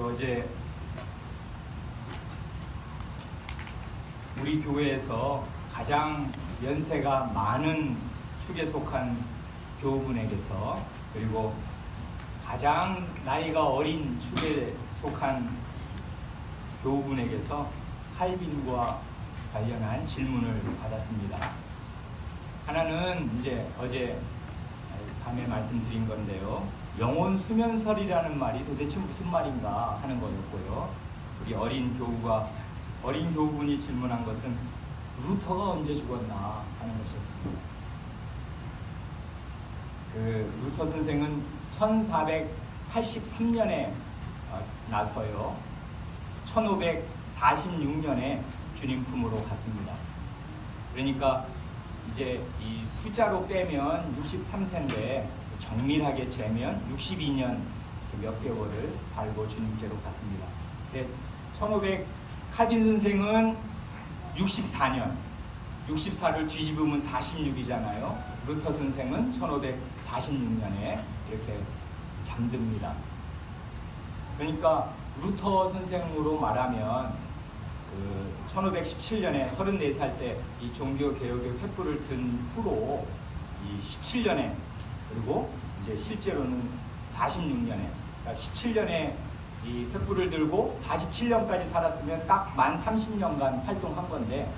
어제 우리 교회에서 가장 연세가 많은 축에 속한 교우분에게서, 그리고 가장 나이가 어린 축에 속한 교우분에게서 할빈과 관련한 질문을 받았습니다. 하나는 이제 어제 밤에 말씀드린 건데요, 영혼 수면설이라는 말이 도대체 무슨 말인가 하는 거였고요. 우리 어린 교우분이 질문한 것은 루터가 언제 죽었나 하는 것이었습니다. 루터 선생은 1483년에 나서요, 1546년에 주님 품으로 갔습니다. 그러니까 이제 이 숫자로 빼면 63세인데 정밀하게 재면 62년 몇 개월을 살고 주님께로 갔습니다. 칼빈 선생은 64년, 64를 뒤집으면 46이잖아요. 루터 선생은 1546년에 이렇게 잠듭니다. 그러니까 루터 선생으로 말하면 1517년에 34살 때 이 종교개혁의 횃불을 든 후로 이 17년에, 그리고 이제 실제로는 46년에, 그러니까 17년에 이 횃불을 들고 47년까지 살았으면 딱 만 30년간 활동한 건데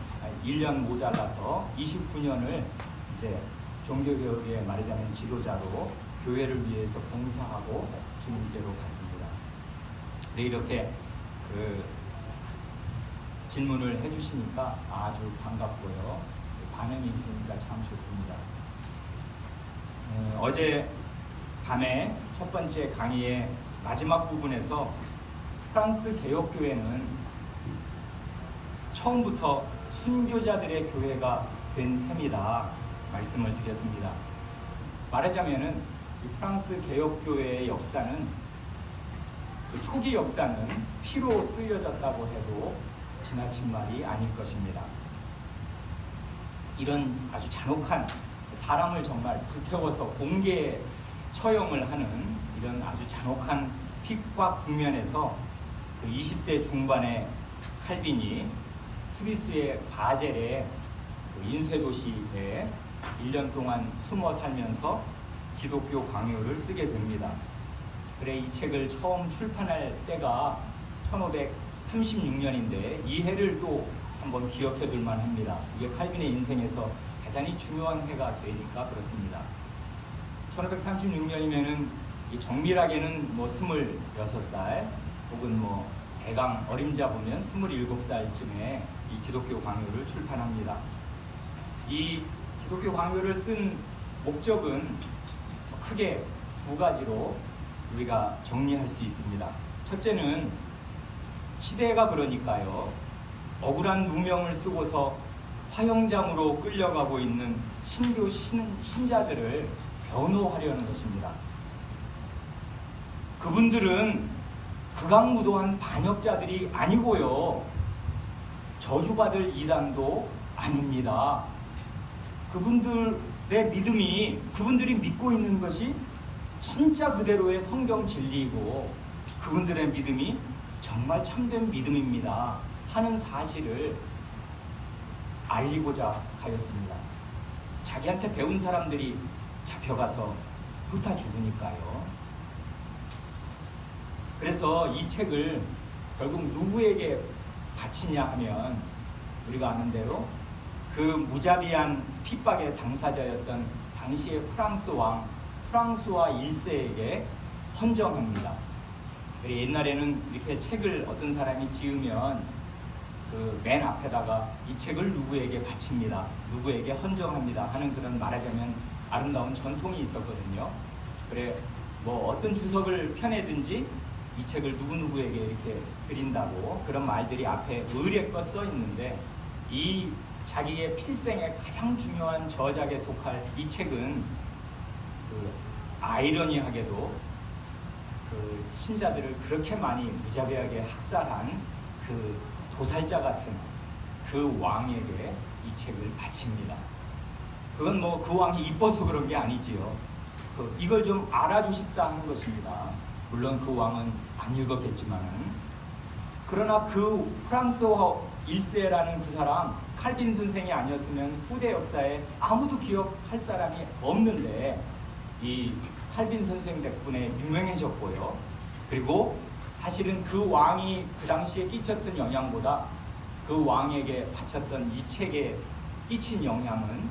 1년 모자라서 29년을 이제 종교개혁의 말하자면 지도자로 교회를 위해서 봉사하고 주님께로 갔습니다. 네, 이렇게 질문을 해주시니까 아주 반갑고요. 반응이 있으니까 참 좋습니다. 어제 밤에 첫 번째 강의의 마지막 부분에서 프랑스 개혁교회는 처음부터 순교자들의 교회가 된 셈이다 말씀을 드렸습니다. 말하자면은 이 프랑스 개혁교회의 역사는, 그 초기 역사는 피로 쓰여졌다고 해도 지나친 말이 아닐 것입니다. 이런 아주 잔혹한, 사람을 정말 불태워서 공개 처형을 하는 이런 아주 잔혹한 핍박 국면에서 20대 중반의 칼빈이 스위스의 바젤의 인쇄도시에 1년 동안 숨어 살면서 기독교 강요를 쓰게 됩니다. 그래, 이 책을 처음 출판할 때가 1536년인데 이 해를 또 한번 기억해 둘 만합니다. 이게 칼빈의 인생에서 대단히 중요한 해가 되니까 그렇습니다. 1536년이면은 정밀하게는 26살 혹은 대강 어림잡 보면 27살쯤에 이 기독교 강요를 출판합니다. 이 기독교 강요를 쓴 목적은 크게 두 가지로 우리가 정리할 수 있습니다. 첫째는 시대가 그러니까요, 억울한 누명을 쓰고서 화형장으로 끌려가고 있는 신교 신자들을 변호하려는 것입니다. 그분들은 극악무도한 반역자들이 아니고요, 저주받을 이단도 아닙니다. 그분들의 믿음이, 그분들이 믿고 있는 것이 진짜 그대로의 성경 진리이고 그분들의 믿음이 정말 참된 믿음입니다 하는 사실을 알리고자 하였습니다. 자기한테 배운 사람들이 잡혀가서 불타 죽으니까요. 그래서 이 책을 결국 누구에게 바치냐 하면, 우리가 아는 대로 그 무자비한 핍박의 당사자였던 당시의 프랑스 왕 프랑스와 1세에게 헌정합니다. 옛날에는 이렇게 책을 어떤 사람이 지으면 맨 앞에다가 이 책을 누구에게 바칩니다, 누구에게 헌정합니다 하는 그런, 말하자면 아름다운 전통이 있었거든요. 그래, 어떤 주석을 펴내든지 이 책을 누구누구에게 이렇게 드린다고 그런 말들이 앞에 의례껏 써 있는데, 이 자기의 필생의 가장 중요한 저작에 속할 이 책은 아이러니하게도 신자들을 그렇게 많이 무자비하게 학살한 도살자 같은 그 왕에게 이 책을 바칩니다. 그건 그 왕이 이뻐서 그런 게 아니지요. 이걸 좀 알아주십사 하는 것입니다. 물론 그 왕은 안 읽었겠지만은, 그러나 그 프랑스어 1세라는 그 사람, 칼빈 선생이 아니었으면 후대 역사에 아무도 기억할 사람이 없는데, 이 칼빈 선생 덕분에 유명해졌고요. 그리고 사실은 그 왕이 그 당시에 끼쳤던 영향보다 그 왕에게 바쳤던 이 책에 끼친 영향은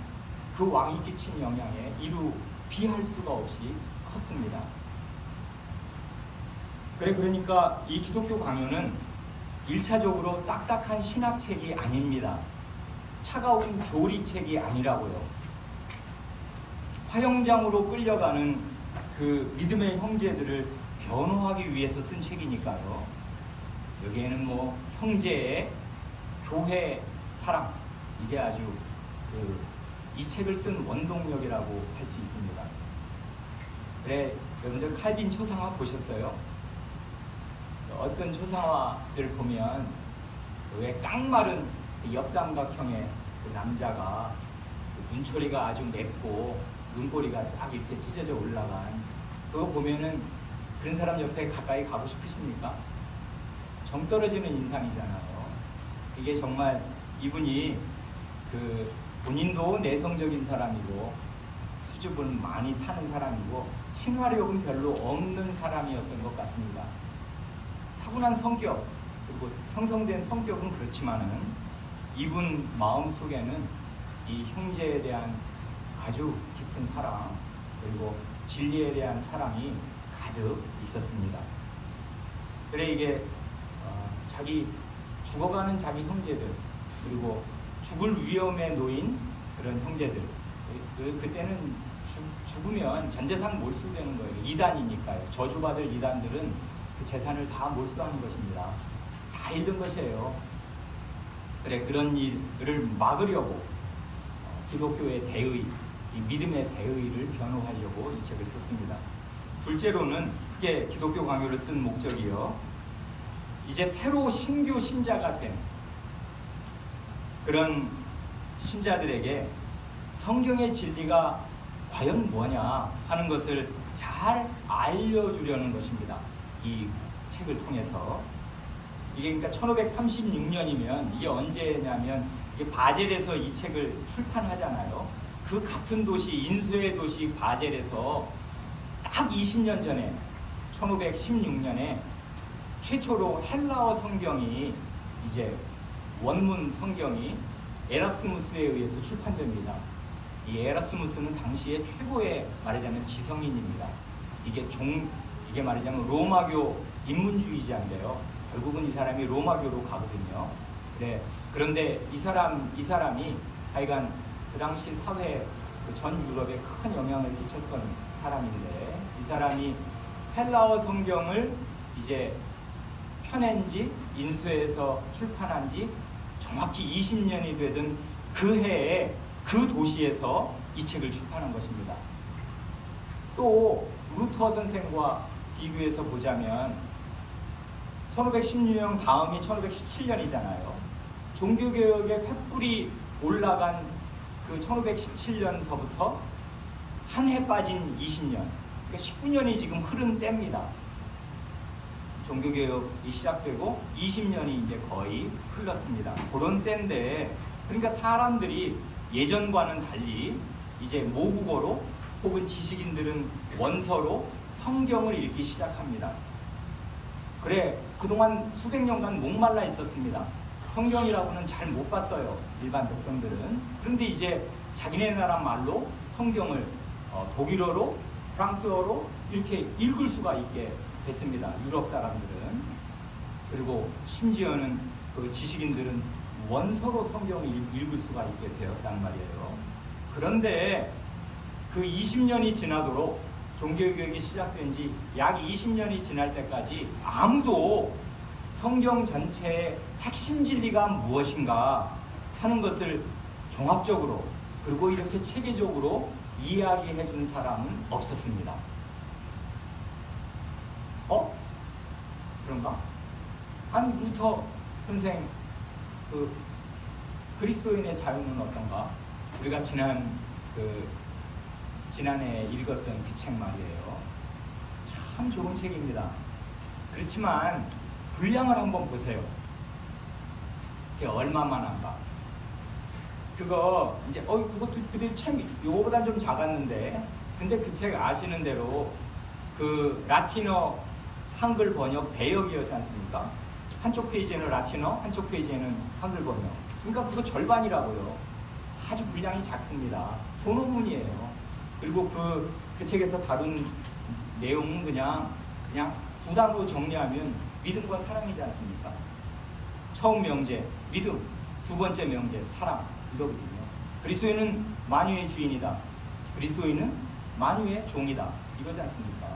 그 왕이 끼친 영향에 이루 비할 수가 없이 컸습니다. 그러니까 이 기독교 강요는 1차적으로 딱딱한 신학책이 아닙니다. 차가운 교리책이 아니라고요. 화영장으로 끌려가는 그 믿음의 형제들을 변호하기 위해서 쓴 책이니까요. 여기에는 뭐 형제의 교회 사랑, 이게 아주 이 책을 쓴 원동력이라고 할 수 있습니다. 그래, 여러분들 칼빈 초상화 보셨어요? 어떤 초상화들 보면 왜 깡마른 역삼각형의 그 남자가 눈초리가 아주 맵고 눈꼬리가 쫙 이렇게 찢어져 올라간, 그거 보면은 그런 사람 옆에 가까이 가고 싶으십니까? 정 떨어지는 인상이잖아요. 이게 정말 이분이 그 본인도 내성적인 사람이고 수줍은 많이 타는 사람이고 친화력은 별로 없는 사람이었던 것 같습니다. 타고난 성격, 그리고 형성된 성격은 그렇지만은 이분 마음 속에는 이 형제에 대한 아주 깊은 사랑, 그리고 진리에 대한 사랑이 가득 있었습니다. 그래, 이게 자기 죽어가는 자기 형제들, 그리고 죽을 위험에 놓인 그런 형제들, 그때는 죽으면 전 재산 몰수되는 거예요. 이단이니까요. 저주받을 이단들은 그 재산을 다 몰수하는 것입니다. 다 잃는 것이에요. 그래, 그런 일을 막으려고 기독교의 대의, 이 믿음의 대의를 변호하려고 이 책을 썼습니다. 둘째로는 그게 기독교 강요를 쓴 목적이요, 이제 새로 신규 신자가 된 그런 신자들에게 성경의 진리가 과연 뭐냐 하는 것을 잘 알려주려는 것입니다. 이 책을 통해서. 이게 그러니까 1536년이면 이게 언제냐면 이게 바젤에서 이 책을 출판하잖아요. 그 같은 도시, 인수의 도시 바젤에서 딱 20년 전에 1516년에 최초로 헬라어 성경이, 이제 원문 성경이 에라스무스에 의해서 출판됩니다. 이 에라스무스는 당시에 최고의 말하자면 지성인입니다. 이게 말하자면 로마교 인문주의자인데요. 결국은 이 사람이 로마교로 가거든요. 네. 그런데 이 사람이 하여간 그 당시 사회, 전 유럽에 큰 영향을 끼쳤던 사람인데, 이 사람이 헬라어 성경을 이제 펴낸 지, 인수해서 출판한 지 정확히 20년이 되던 그 해에 그 도시에서 이 책을 출판한 것입니다. 또 루터 선생과 비교해서 보자면 1516년 다음이 1517년이잖아요. 종교개혁의 횃불이 올라간 그 1517년서부터 한 해 빠진 20년, 그러니까 19년이 지금 흐른 때입니다. 종교개혁이 시작되고 20년이 이제 거의 흘렀습니다. 그런 때인데, 그러니까 사람들이 예전과는 달리 이제 모국어로 혹은 지식인들은 원서로 성경을 읽기 시작합니다. 그래, 그동안 수백 년간 목말라 있었습니다. 성경이라고는 잘 못 봤어요, 일반 백성들은. 그런데 이제 자기네 나라 말로 성경을 독일어로, 프랑스어로 이렇게 읽을 수가 있게 됐습니다, 유럽 사람들은. 그리고 심지어는 그 지식인들은 원서로 성경을 읽을 수가 있게 되었단 말이에요. 그런데 그 20년이 지나도록, 종교개혁이 시작된 지 약 20년이 지날 때까지 아무도 성경 전체의 핵심 진리가 무엇인가 하는 것을 종합적으로, 그리고 이렇게 체계적으로 이야기해 준 사람은 없었습니다. 그런가? 아니, 루터 선생 그 그리스도인의 자유는 어떤가? 우리가 지난해 읽었던 그 책 말이에요. 참 참 좋은 책입니다. 그렇지만 분량을 한번 보세요. 그게 얼마만한가. 그거 이제 그것도 그때 참 요거보다 좀 작았는데, 근데 그 책 아시는 대로 그 라틴어 한글 번역 대역이었지 않습니까? 한쪽 페이지에는 라틴어, 한쪽 페이지에는 한글 번역. 그러니까 그거 절반이라고요. 아주 분량이 작습니다. 소논문이에요. 그리고 그 책에서 다룬 내용은 그냥 두 단어로 정리하면 믿음과 사랑이지 않습니까? 처음 명제, 믿음. 두 번째 명제, 사랑. 이거거든요. 그리스도인은 만유의 주인이다. 그리스도인은 만유의 종이다. 이거지 않습니까?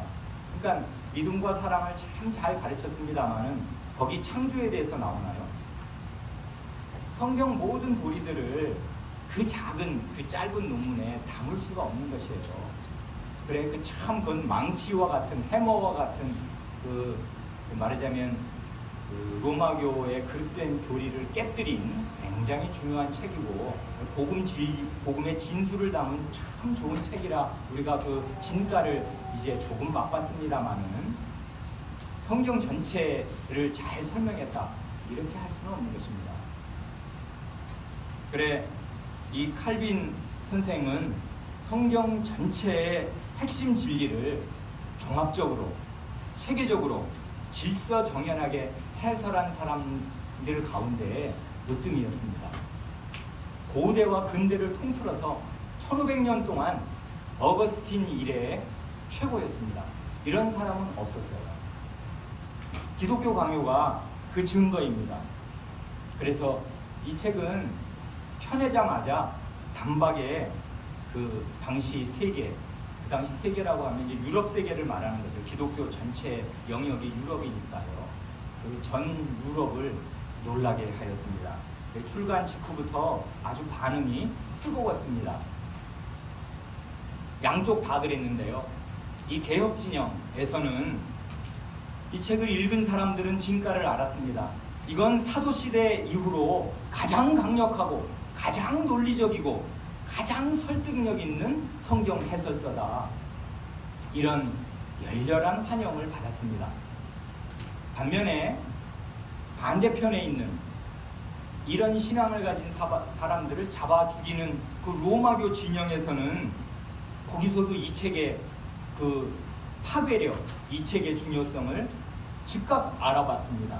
그러니까 믿음과 사랑을 참 잘 가르쳤습니다만은 거기 창조에 대해서 나오나요? 성경 모든 도리들을 그 작은 그 짧은 논문에 담을 수가 없는 것이에요. 그래 그건 망치와 같은 해머와 같은 말하자면 로마교의 그릇된 교리를 깨뜨린 굉장히 중요한 책이고 복음의 진수를 담은 참 좋은 책이라 우리가 그 진가를 이제 조금 맛봤습니다만은 성경 전체를 잘 설명했다 이렇게 할 수는 없는 것입니다. 그래 이 칼빈 선생은 성경 전체의 핵심 진리를 종합적으로 체계적으로 질서정연하게 해설한 사람들 가운데 으뜸이었습니다. 고대와 근대를 통틀어서 1500년 동안 어거스틴 이래의 최고였습니다. 이런 사람은 없었어요. 기독교 강요가 그 증거입니다. 그래서 이 책은 펴내자마자 단박에 그 당시 세계, 그 당시 세계라고 하면 이제 유럽 세계를 말하는 거죠. 기독교 전체 영역이 유럽이니까요. 그 전 유럽을 놀라게 하였습니다. 출간 직후부터 아주 반응이 뜨거웠습니다. 양쪽 다 그랬는데요. 이 개혁 진영에서는 이 책을 읽은 사람들은 진가를 알았습니다. 이건 사도시대 이후로 가장 강력하고 가장 논리적이고 가장 설득력 있는 성경 해설서다. 이런 열렬한 환영을 받았습니다. 반면에 반대편에 있는 이런 신앙을 가진 사람들을 잡아 죽이는 그 로마교 진영에서는 거기서도 이 책의 그 파괴력, 이 책의 중요성을 즉각 알아봤습니다.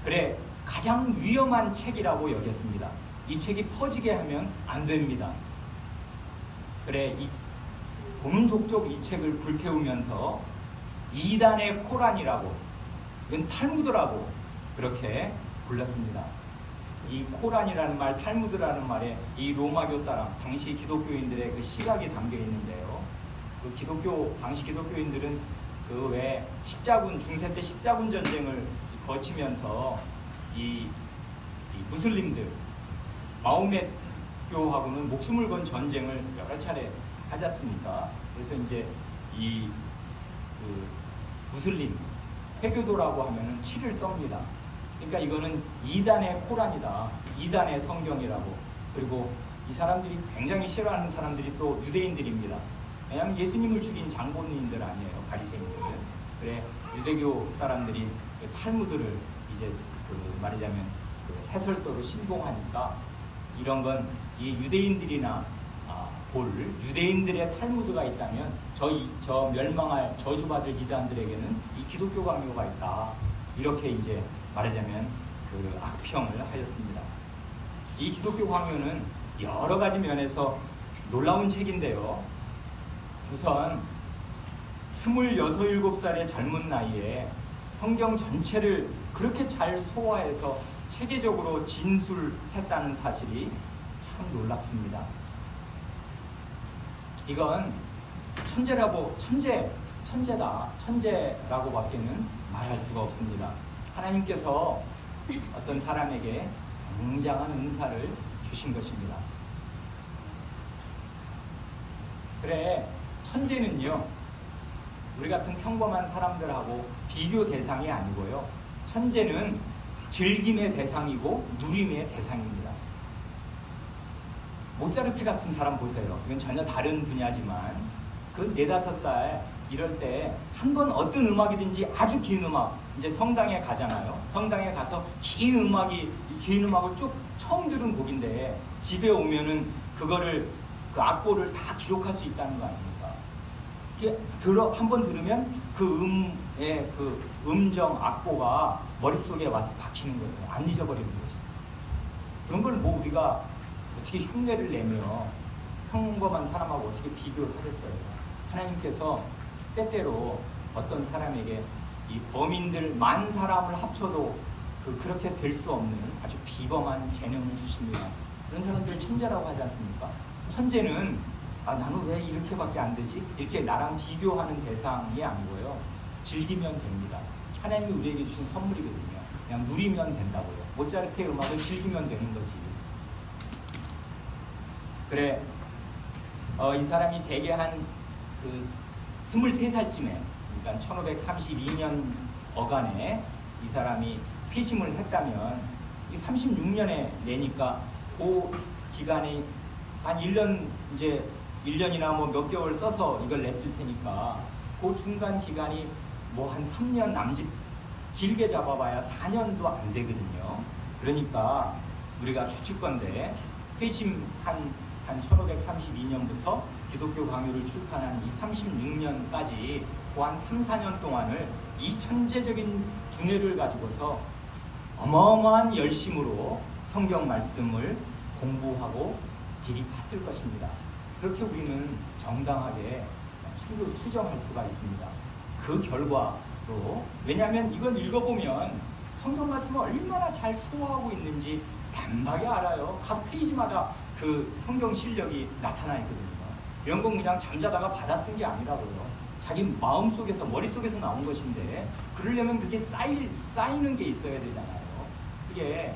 그래, 가장 위험한 책이라고 여겼습니다. 이 책이 퍼지게 하면 안 됩니다. 그래, 본족적 이 책을 불태우면서 이단의 코란이라고, 이건 탈무드라고 그렇게 불렀습니다. 이 코란이라는 말, 탈무드라는 말에 이 로마교 사람, 당시 기독교인들의 그 시각이 담겨 있는데요. 그 당시 기독교인들은 그 왜 중세 때 십자군 전쟁을 거치면서 이 무슬림들, 마호멧교하고는 목숨을 건 전쟁을 여러 차례 하지 않습니까? 그래서 이제 무슬림, 회교도라고 하면은 치를 떱니다. 그러니까 이거는 이단의 코란이다. 이단의 성경이라고. 그리고 이 사람들이 굉장히 싫어하는 사람들이 또 유대인들입니다. 왜냐하면 예수님을 죽인 장본인들 아니에요. 바리새인들. 그래 유대교 사람들이 탈무드를 이제 말하자면 해설서로 신봉하니까 이런 건 이 유대인들이나 유대인들의 탈무드가 있다면 저 멸망할 저주받을 이단들에게는 이 기독교 강요가 있다. 이렇게 이제 말하자면 그 악평을 하였습니다. 이 기독교 강요는 여러 가지 면에서 놀라운 책인데요. 우선 26, 7살의 젊은 나이에 성경 전체를 그렇게 잘 소화해서 체계적으로 진술했다는 사실이 참 놀랍습니다. 이건 천재라고 밖에는 말할 수가 없습니다. 하나님께서 어떤 사람에게 굉장한 은사를 주신 것입니다. 그래, 천재는요, 우리 같은 평범한 사람들하고 비교 대상이 아니고요. 천재는 즐김의 대상이고 누림의 대상입니다. 모차르트 같은 사람 보세요. 이건 전혀 다른 분야지만 그 4, 5살 이럴 때 한 번 어떤 음악이든지 아주 긴 음악, 이제 성당에 가잖아요. 성당에 가서 긴 음악을 쭉 처음 들은 곡인데 집에 오면은 그거를 그 악보를 다 기록할 수 있다는 거 아닙니까? 한 번 들으면 그 음의 그 음정 악보가 머릿속에 와서 박히는 거예요. 안 잊어버리는 거지. 그런 걸 뭐 우리가 어떻게 흉내를 내며 평범한 사람하고 어떻게 비교를 하겠어요. 하나님께서 때때로 어떤 사람에게 이 범인들 만 사람을 합쳐도 그렇게 될 수 없는 아주 비범한 재능을 주십니다. 그런 사람들 천재라고 하지 않습니까? 천재는 나는 왜 이렇게밖에 안 되지? 이렇게 나랑 비교하는 대상이 아니고요. 즐기면 됩니다. 하나님이 우리에게 주신 선물이거든요. 그냥 누리면 된다고요. 모차르트의 음악을 즐기면 되는 거지. 그래, 이 사람이 대개 한 23살쯤에, 그러니까 1532년 어간에 이 사람이 회심을 했다면, 이 36년에 내니까 그 기간이 한 1년, 이제 1년이나 뭐 몇 개월 써서 이걸 냈을 테니까 그 중간 기간이 뭐 한 3년 남짓, 길게 잡아봐야 4년도 안 되거든요. 그러니까 우리가 추측건데 회심한 1532년부터 기독교 강요를 출판한 이 36년까지 그 한 3, 4년 동안을 이 천재적인 두뇌를 가지고서 어마어마한 열심으로 성경 말씀을 공부하고 들이팠을 것입니다. 그렇게 우리는 정당하게 추정할 수가 있습니다. 그 결과로, 왜냐하면 이건 읽어보면 성경 말씀을 얼마나 잘 소화하고 있는지 단박에 알아요. 각 페이지마다 그 성경 실력이 나타나 있거든요. 이런 건 그냥 잠자다가 받아 쓴 게 아니라고요. 자기 마음속에서, 머릿속에서 나온 것인데 그러려면 그게 쌓이는 게 있어야 되잖아요. 그게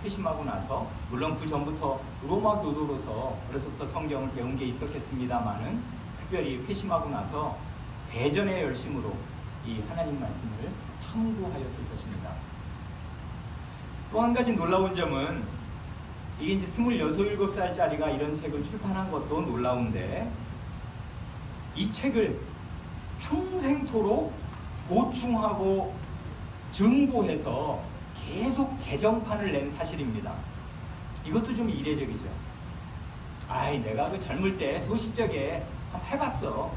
회심하고 나서, 물론 그 전부터 로마 교도로서 어려서부터 성경을 배운 게 있었겠습니다만은 특별히 회심하고 나서 대전의 열심으로 이 하나님 말씀을 탐구하였을 것입니다. 또 한 가지 놀라운 점은, 이게 이제 26, 7살짜리가 이런 책을 출판한 것도 놀라운데, 이 책을 평생토록 보충하고 증보해서 계속 개정판을 낸 사실입니다. 이것도 좀 이례적이죠. 내가 그 젊을 때 소시적에 한번 해봤어.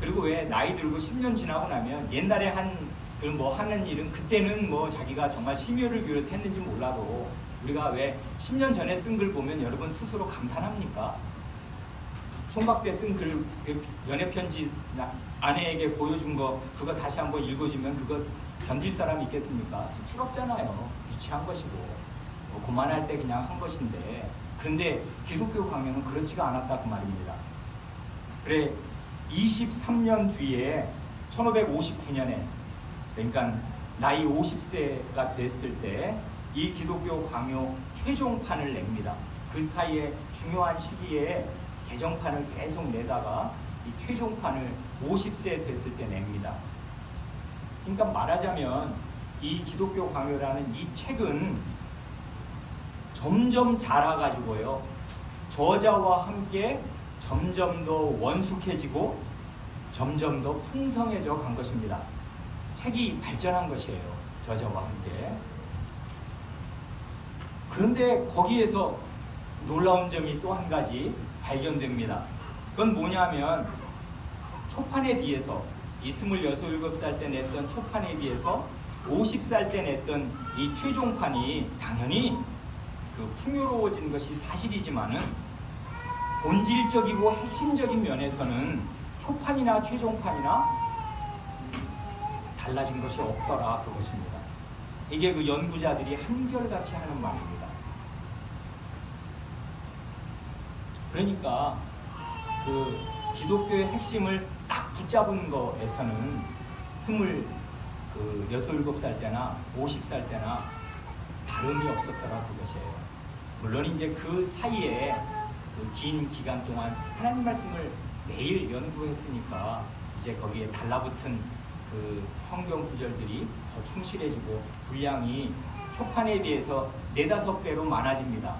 그리고 왜 나이 들고 10년 지나고 나면 옛날에 하는 일은 그때는 뭐 자기가 정말 심혈을 기울여서 했는지 몰라도 우리가 왜 10년 전에 쓴 글 보면 여러분 스스로 감탄합니까? 총각 때 쓴 글, 연애편지 아내에게 보여준 거, 그거 다시 한번 읽어주면 그거 견딜 사람이 있겠습니까? 쑥스럽잖아요. 유치한 것이고 그만할 때 그냥 한 것인데, 그런데 기독교 강요는 그렇지가 않았다 그 말입니다. 그래, 23년 뒤에 1559년에, 그러니까 나이 50세가 됐을 때 이 기독교 강요 최종판을 냅니다. 그 사이에 중요한 시기에 개정판을 계속 내다가 이 최종판을 50세 됐을 때 냅니다. 그러니까 말하자면 이 기독교 강요라는 이 책은 점점 자라가지고요, 저자와 함께 점점 더 원숙해지고 점점 더 풍성해져 간 것입니다. 책이 발전한 것이에요, 저자와 함께. 그런데 거기에서 놀라운 점이 또 한 가지 발견됩니다. 그건 뭐냐면, 초판에 비해서, 이 26, 7살 때 냈던 초판에 비해서 50살 때 냈던 이 최종판이 당연히 풍요로워진 것이 사실이지만은 본질적이고 핵심적인 면에서는 초판이나 최종판이나 달라진 것이 없더라, 그것입니다. 이게 그 연구자들이 한결같이 하는 말입니다. 그러니까 그 기독교의 핵심을 딱 붙잡은 거에서는 26, 7살 때나 50살 때나 다름이 없었더라, 그것이에요. 물론 이제 그 사이에 그 긴 기간 동안 하나님 말씀을 매일 연구했으니까 이제 거기에 달라붙은 그 성경 구절들이 더 충실해지고 분량이 초판에 비해서 4-5배로 많아집니다.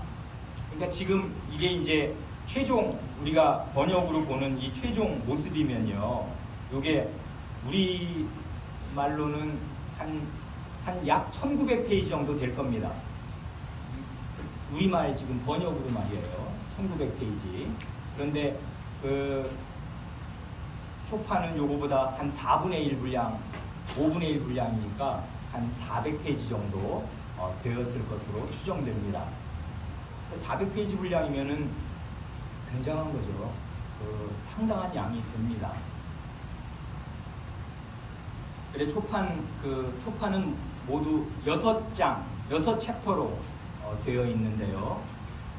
그러니까 지금 이게 이제 최종, 우리가 번역으로 보는 이 최종 모습이면요, 요게 우리 말로는 한 약 1900페이지 정도 될 겁니다. 우리말 지금 번역으로 말이에요. 1900페이지. 그런데 그 초판은 요거보다 한 4분의 1 분량, 5분의 1 분량이니까 한 400페이지 정도 되었을 것으로 추정됩니다. 400페이지 분량이면은 굉장한 거죠. 상당한 양이 됩니다. 그래 초판은 모두 6장, 6챕터로 되어 있는데요.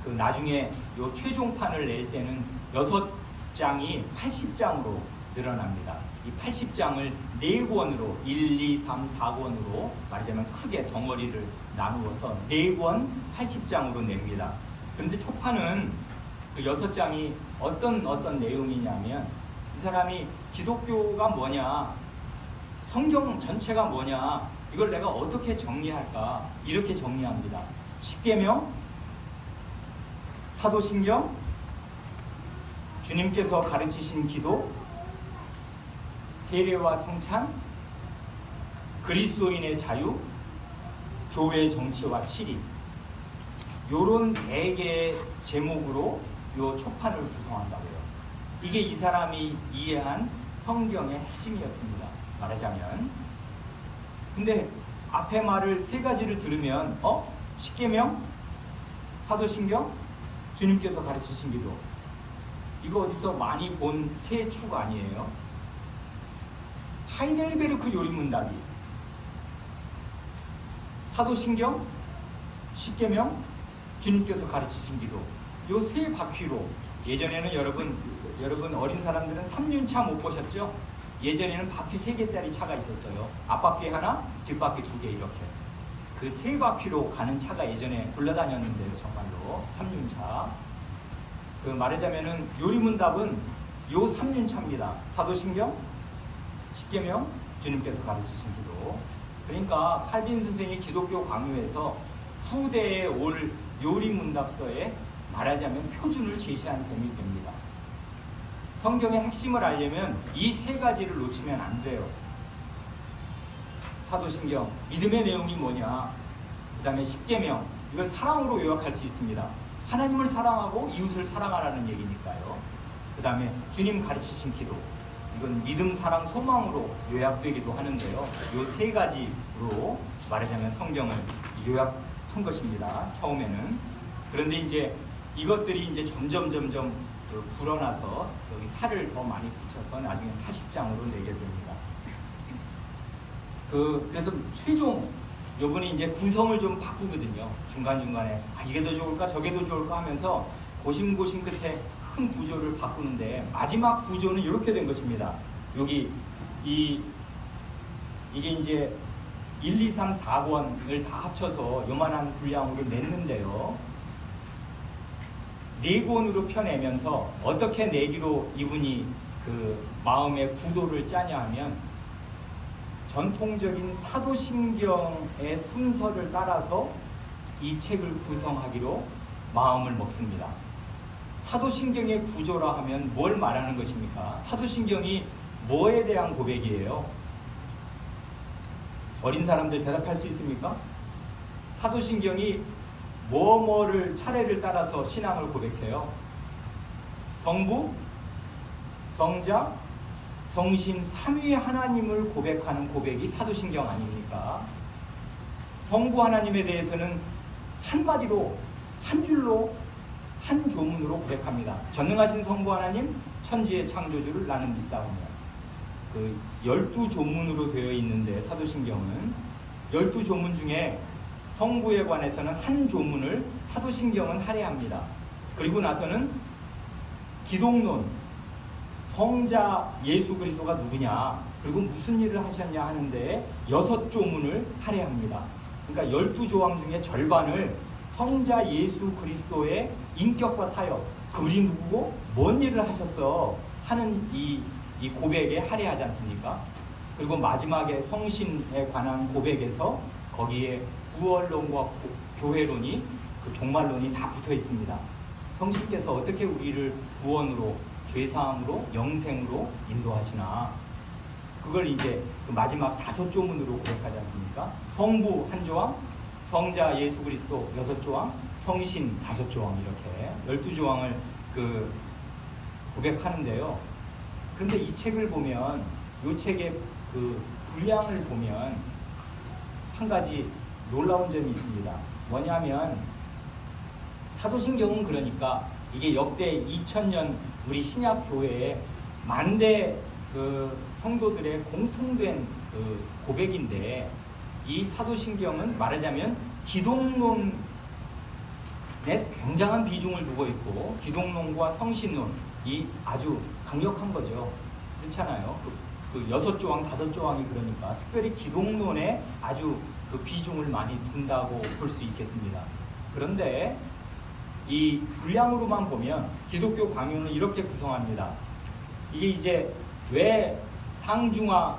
나중에 요 최종판을 낼 때는 6장이 80장으로 늘어납니다. 이 80장을 4권으로 1, 2, 3, 4권으로 말하자면 크게 덩어리를 나누어서 4권 80장으로 냅니다. 그런데 초판은 그 6장이 어떤 내용이냐면 이 사람이 기독교가 뭐냐, 성경 전체가 뭐냐, 이걸 내가 어떻게 정리할까, 이렇게 정리합니다. 십계명, 사도신경, 주님께서 가르치신 기도, 세례와 성찬, 그리스도인의 자유, 교회의 정치와 치리, 요런 4개의 제목으로 요 초판을 구성한다고요. 이게 이 사람이 이해한 성경의 핵심이었습니다. 말하자면. 근데 앞에 말을 3가지를 들으면 십계명, 사도신경, 주님께서 가르치신 기도, 이거 어디서 많이 본 새 축 아니에요? 하이델베르크 요리문답이 사도신경, 십계명, 주님께서 가르치신 기도, 요 3바퀴로 예전에는 여러분 어린 사람들은 3륜차 못 보셨죠? 예전에는 바퀴 3개짜리 차가 있었어요. 앞바퀴 하나, 뒷바퀴 2개 이렇게. 그 3바퀴로 가는 차가 예전에 굴러다녔는데요. 정말로 3륜차. 말하자면은 요리문답은 요 3륜차입니다. 사도신경, 십계명, 주님께서 가르치신 기도. 그러니까 칼빈 스승이 기독교 강요에서 후대에 올 요리문답서에 말하자면 표준을 제시한 셈이 됩니다. 성경의 핵심을 알려면 이 3가지를 놓치면 안 돼요. 사도신경, 믿음의 내용이 뭐냐, 그 다음에 십계명, 이걸 사랑으로 요약할 수 있습니다. 하나님을 사랑하고 이웃을 사랑하라는 얘기니까요. 그 다음에 주님 가르치신 기도, 이건 믿음, 사랑, 소망으로 요약되기도 하는데요. 요 3가지로 말하자면 성경을 요약한 것입니다. 처음에는. 그런데 이제 이것들이 이제 점점 불어나서 여기 살을 더 많이 붙여서 나중에 80장으로 내게 됩니다. 그래서 최종 요번에 이제 구성을 좀 바꾸거든요. 중간중간에 이게 더 좋을까 저게 더 좋을까 하면서 고심고심 끝에 큰 구조를 바꾸는데 마지막 구조는 이렇게 된 것입니다. 여기 이게 이제 1, 2, 3, 4권을 다 합쳐서 요만한 분량으로 냈는데요. 4권으로 펴내면서 어떻게 내기로 이분이 그 마음의 구도를 짜냐 하면 전통적인 사도신경의 순서를 따라서 이 책을 구성하기로 마음을 먹습니다. 사도신경의 구조라 하면 뭘 말하는 것입니까? 사도신경이 뭐에 대한 고백이에요? 어린 사람들 대답할 수 있습니까? 사도신경이 뭐를 차례를 따라서 신앙을 고백해요? 성부, 성자, 성신 3위 하나님을 고백하는 고백이 사도신경 아닙니까? 성부 하나님에 대해서는 한마디로, 한 줄로, 한 조문으로 고백합니다. 전능하신 성부 하나님, 천지의 창조주를 나는 믿사오며. 12조문으로 되어 있는데 사도신경은 12조문 중에 성부에 관해서는 한 조문을 사도신경은 할애합니다. 그리고 나서는 기독론, 성자 예수 그리스도가 누구냐, 그리고 무슨 일을 하셨냐 하는데 6조문을 할애합니다. 그러니까 12조항 중에 절반을 성자 예수 그리스도의 인격과 사역, 그분이 누구고 뭔 일을 하셨어 하는 이 고백에 할애하지 않습니까? 그리고 마지막에 성신에 관한 고백에서 거기에 구원론과 교회론이, 그 종말론이 다 붙어 있습니다. 성신께서 어떻게 우리를 구원으로, 죄사함으로, 영생으로 인도하시나, 그걸 이제 그 마지막 5조문으로 고백하지 않습니까? 성부 1조항, 성자 예수 그리스도 6조항, 성신 5조항 이렇게 12조항을 그 고백하는데요. 그런데 이 책을 보면 이 책의 그 분량을 보면 한 가지 놀라운 점이 있습니다. 뭐냐면 사도신경은 그러니까 이게 역대 2000년 우리 신약 교회에 만대 그 성도들의 공통된 그 고백인데 이 사도신경은 말하자면 기독론에 굉장한 비중을 두고 있고 기독론과 성신론이 아주 강력한 거죠. 그렇잖아요. 그 6조항, 5조항이 그러니까 특별히 기독론에 아주 그 비중을 많이 둔다고 볼 수 있겠습니다. 그런데 이 분량으로만 보면 기독교 강요는 이렇게 구성합니다. 이게 이제 왜 상중하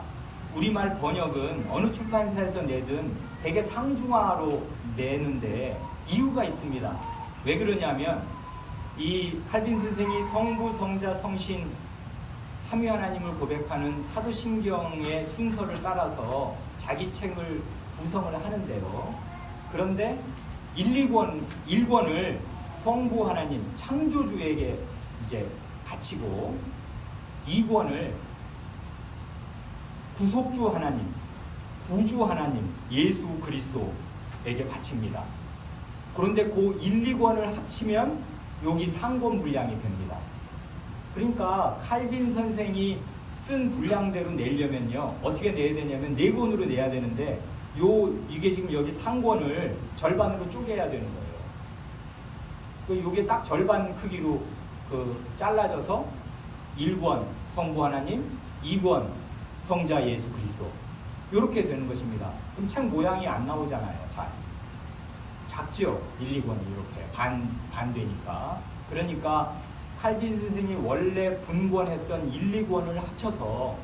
우리말 번역은 어느 출판사에서 내든 되게 상중하로 내는데 이유가 있습니다. 왜 그러냐면 이 칼빈 선생이 성부, 성자, 성신 삼위 하나님을 고백하는 사도신경의 순서를 따라서 자기 책을 구성을 하는데요. 그런데 1권을 성부 하나님 창조주에게 이제 바치고 2권을 구속주 하나님, 구주 하나님 예수 그리스도에게 바칩니다. 그런데 그 1, 2권을 합치면 여기 3권 분량이 됩니다. 그러니까 칼빈 선생이 쓴 분량대로 내려면요 어떻게 내야 되냐면 4권으로 내야 되는데 이게 지금 여기 3권을 절반으로 쪼개야 되는 거예요. 이게 딱 절반 크기로 잘라져서 1권 성부 하나님, 2권 성자 예수 그리스도 이렇게 되는 것입니다. 그럼 책 모양이 안 나오잖아요. 잘 작죠? 1, 2권이 이렇게 반 되니까. 그러니까 칼빈 선생이 원래 분권했던 1, 2권을 합쳐서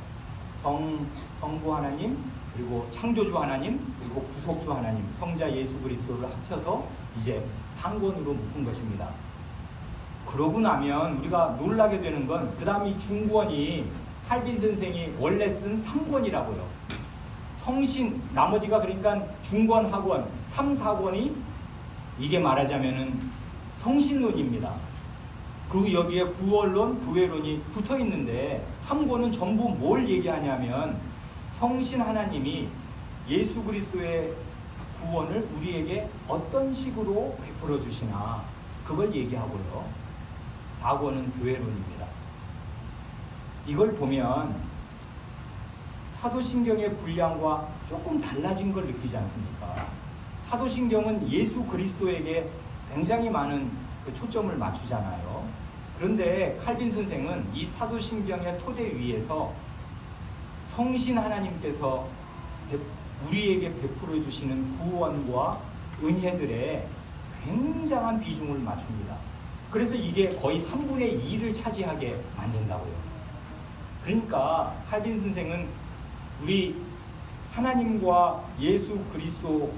성부 하나님, 그리고 창조주 하나님, 그리고 구속주 하나님, 성자 예수 그리스도를 합쳐서 이제 3권으로 묶은 것입니다. 그러고 나면 우리가 놀라게 되는 건 그 다음 이 중권이 칼빈 선생이 원래 쓴 3권이라고요. 성신, 나머지가 그러니까 중권, 하권, 3, 4권이 이게 말하자면은 성신론입니다. 그리고 여기에 구원론, 교회론이 붙어 있는데 3권은 전부 뭘 얘기하냐면 성신 하나님이 예수 그리스도의 구원을 우리에게 어떤 식으로 베풀어 주시나 그걸 얘기하고요. 4권은 교회론입니다. 이걸 보면 사도신경의 분량과 조금 달라진 걸 느끼지 않습니까? 사도신경은 예수 그리스도에게 굉장히 많은 그 초점을 맞추잖아요. 그런데 칼빈 선생은 이 사도신경의 토대 위에서 성신 하나님께서 우리에게 베풀어 주시는 구원과 은혜들에 굉장한 비중을 맞춥니다. 그래서 이게 거의 3분의 2를 차지하게 만든다고요. 그러니까 칼빈 선생은 우리 하나님과 예수 그리스도로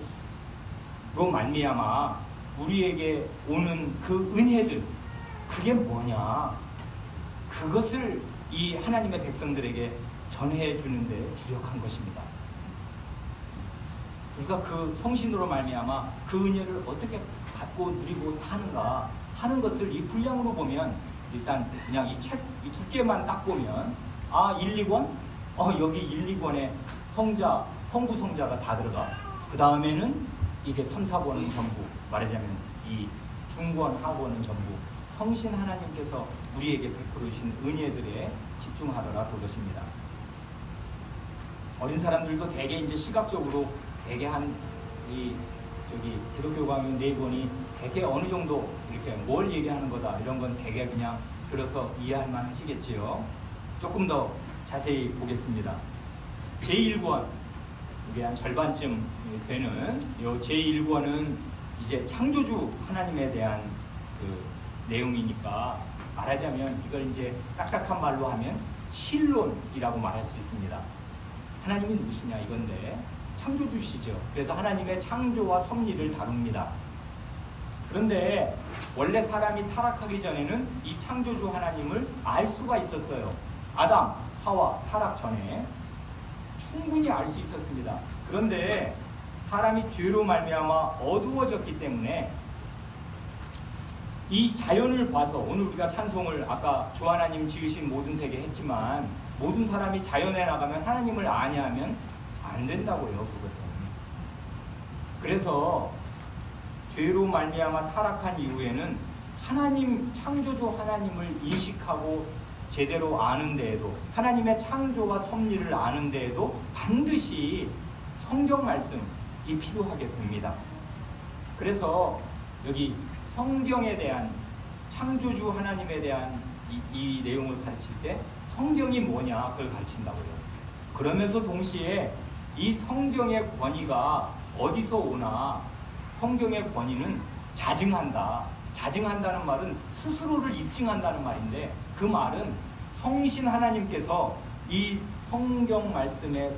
말미암아 우리에게 오는 그 은혜들, 그게 뭐냐, 그것을 이 하나님의 백성들에게 전해 주는데 주력한 것입니다. 우리가 그 성신으로 말미암아 그 은혜를 어떻게 받고 누리고 사는가 하는 것을 이 분량으로 보면 일단 그냥 이 책 이 두께만 딱 보면 1, 2권? 여기 1, 2권에 성부 성자가 다 들어가. 그 다음에는 이게 3, 4권은 전부 말하자면 이 중권, 하권은 전부 성신 하나님께서 우리에게 베풀어 주신 은혜들에 집중하더라 그것입니다. 어린 사람들도 대개 이제 시각적으로 대개 기독교 강의 4권이 대개 어느 정도 이렇게 뭘 얘기하는 거다 이런 건 대개 그냥 들어서 이해할 만 하시겠지요. 조금 더 자세히 보겠습니다. 제1권, 이게 한 절반쯤 되는 요 제1권은 이제 창조주 하나님에 대한 그 내용이니까 말하자면 이걸 이제 딱딱한 말로 하면 신론이라고 말할 수 있습니다. 하나님이 누구시냐 이건데 창조주시죠. 그래서 하나님의 창조와 섭리를 다룹니다. 그런데 원래 사람이 타락하기 전에는 이 창조주 하나님을 알 수가 있었어요. 아담, 하와 타락 전에. 충분히 알 수 있었습니다. 그런데 사람이 죄로 말미암아 어두워졌기 때문에 이 자연을 봐서, 오늘 우리가 찬송을 아까 주 하나님 지으신 모든 세계 했지만, 모든 사람이 자연에 나가면 하나님을 아냐하면 안 된다고요. 그것은. 그래서 죄로 말미암아 타락한 이후에는 하나님, 창조주 하나님을 인식하고 제대로 아는 데에도, 하나님의 창조와 섭리를 아는 데에도 반드시 성경 말씀이 필요하게 됩니다. 그래서 여기 성경에 대한, 창조주 하나님에 대한 이 내용을 가르칠 때 성경이 뭐냐 그걸 가르친다고요. 그러면서 동시에 이 성경의 권위가 어디서 오나, 성경의 권위는 자증한다. 자증한다는 말은 스스로를 입증한다는 말인데, 그 말은 성신 하나님께서 이 성경 말씀의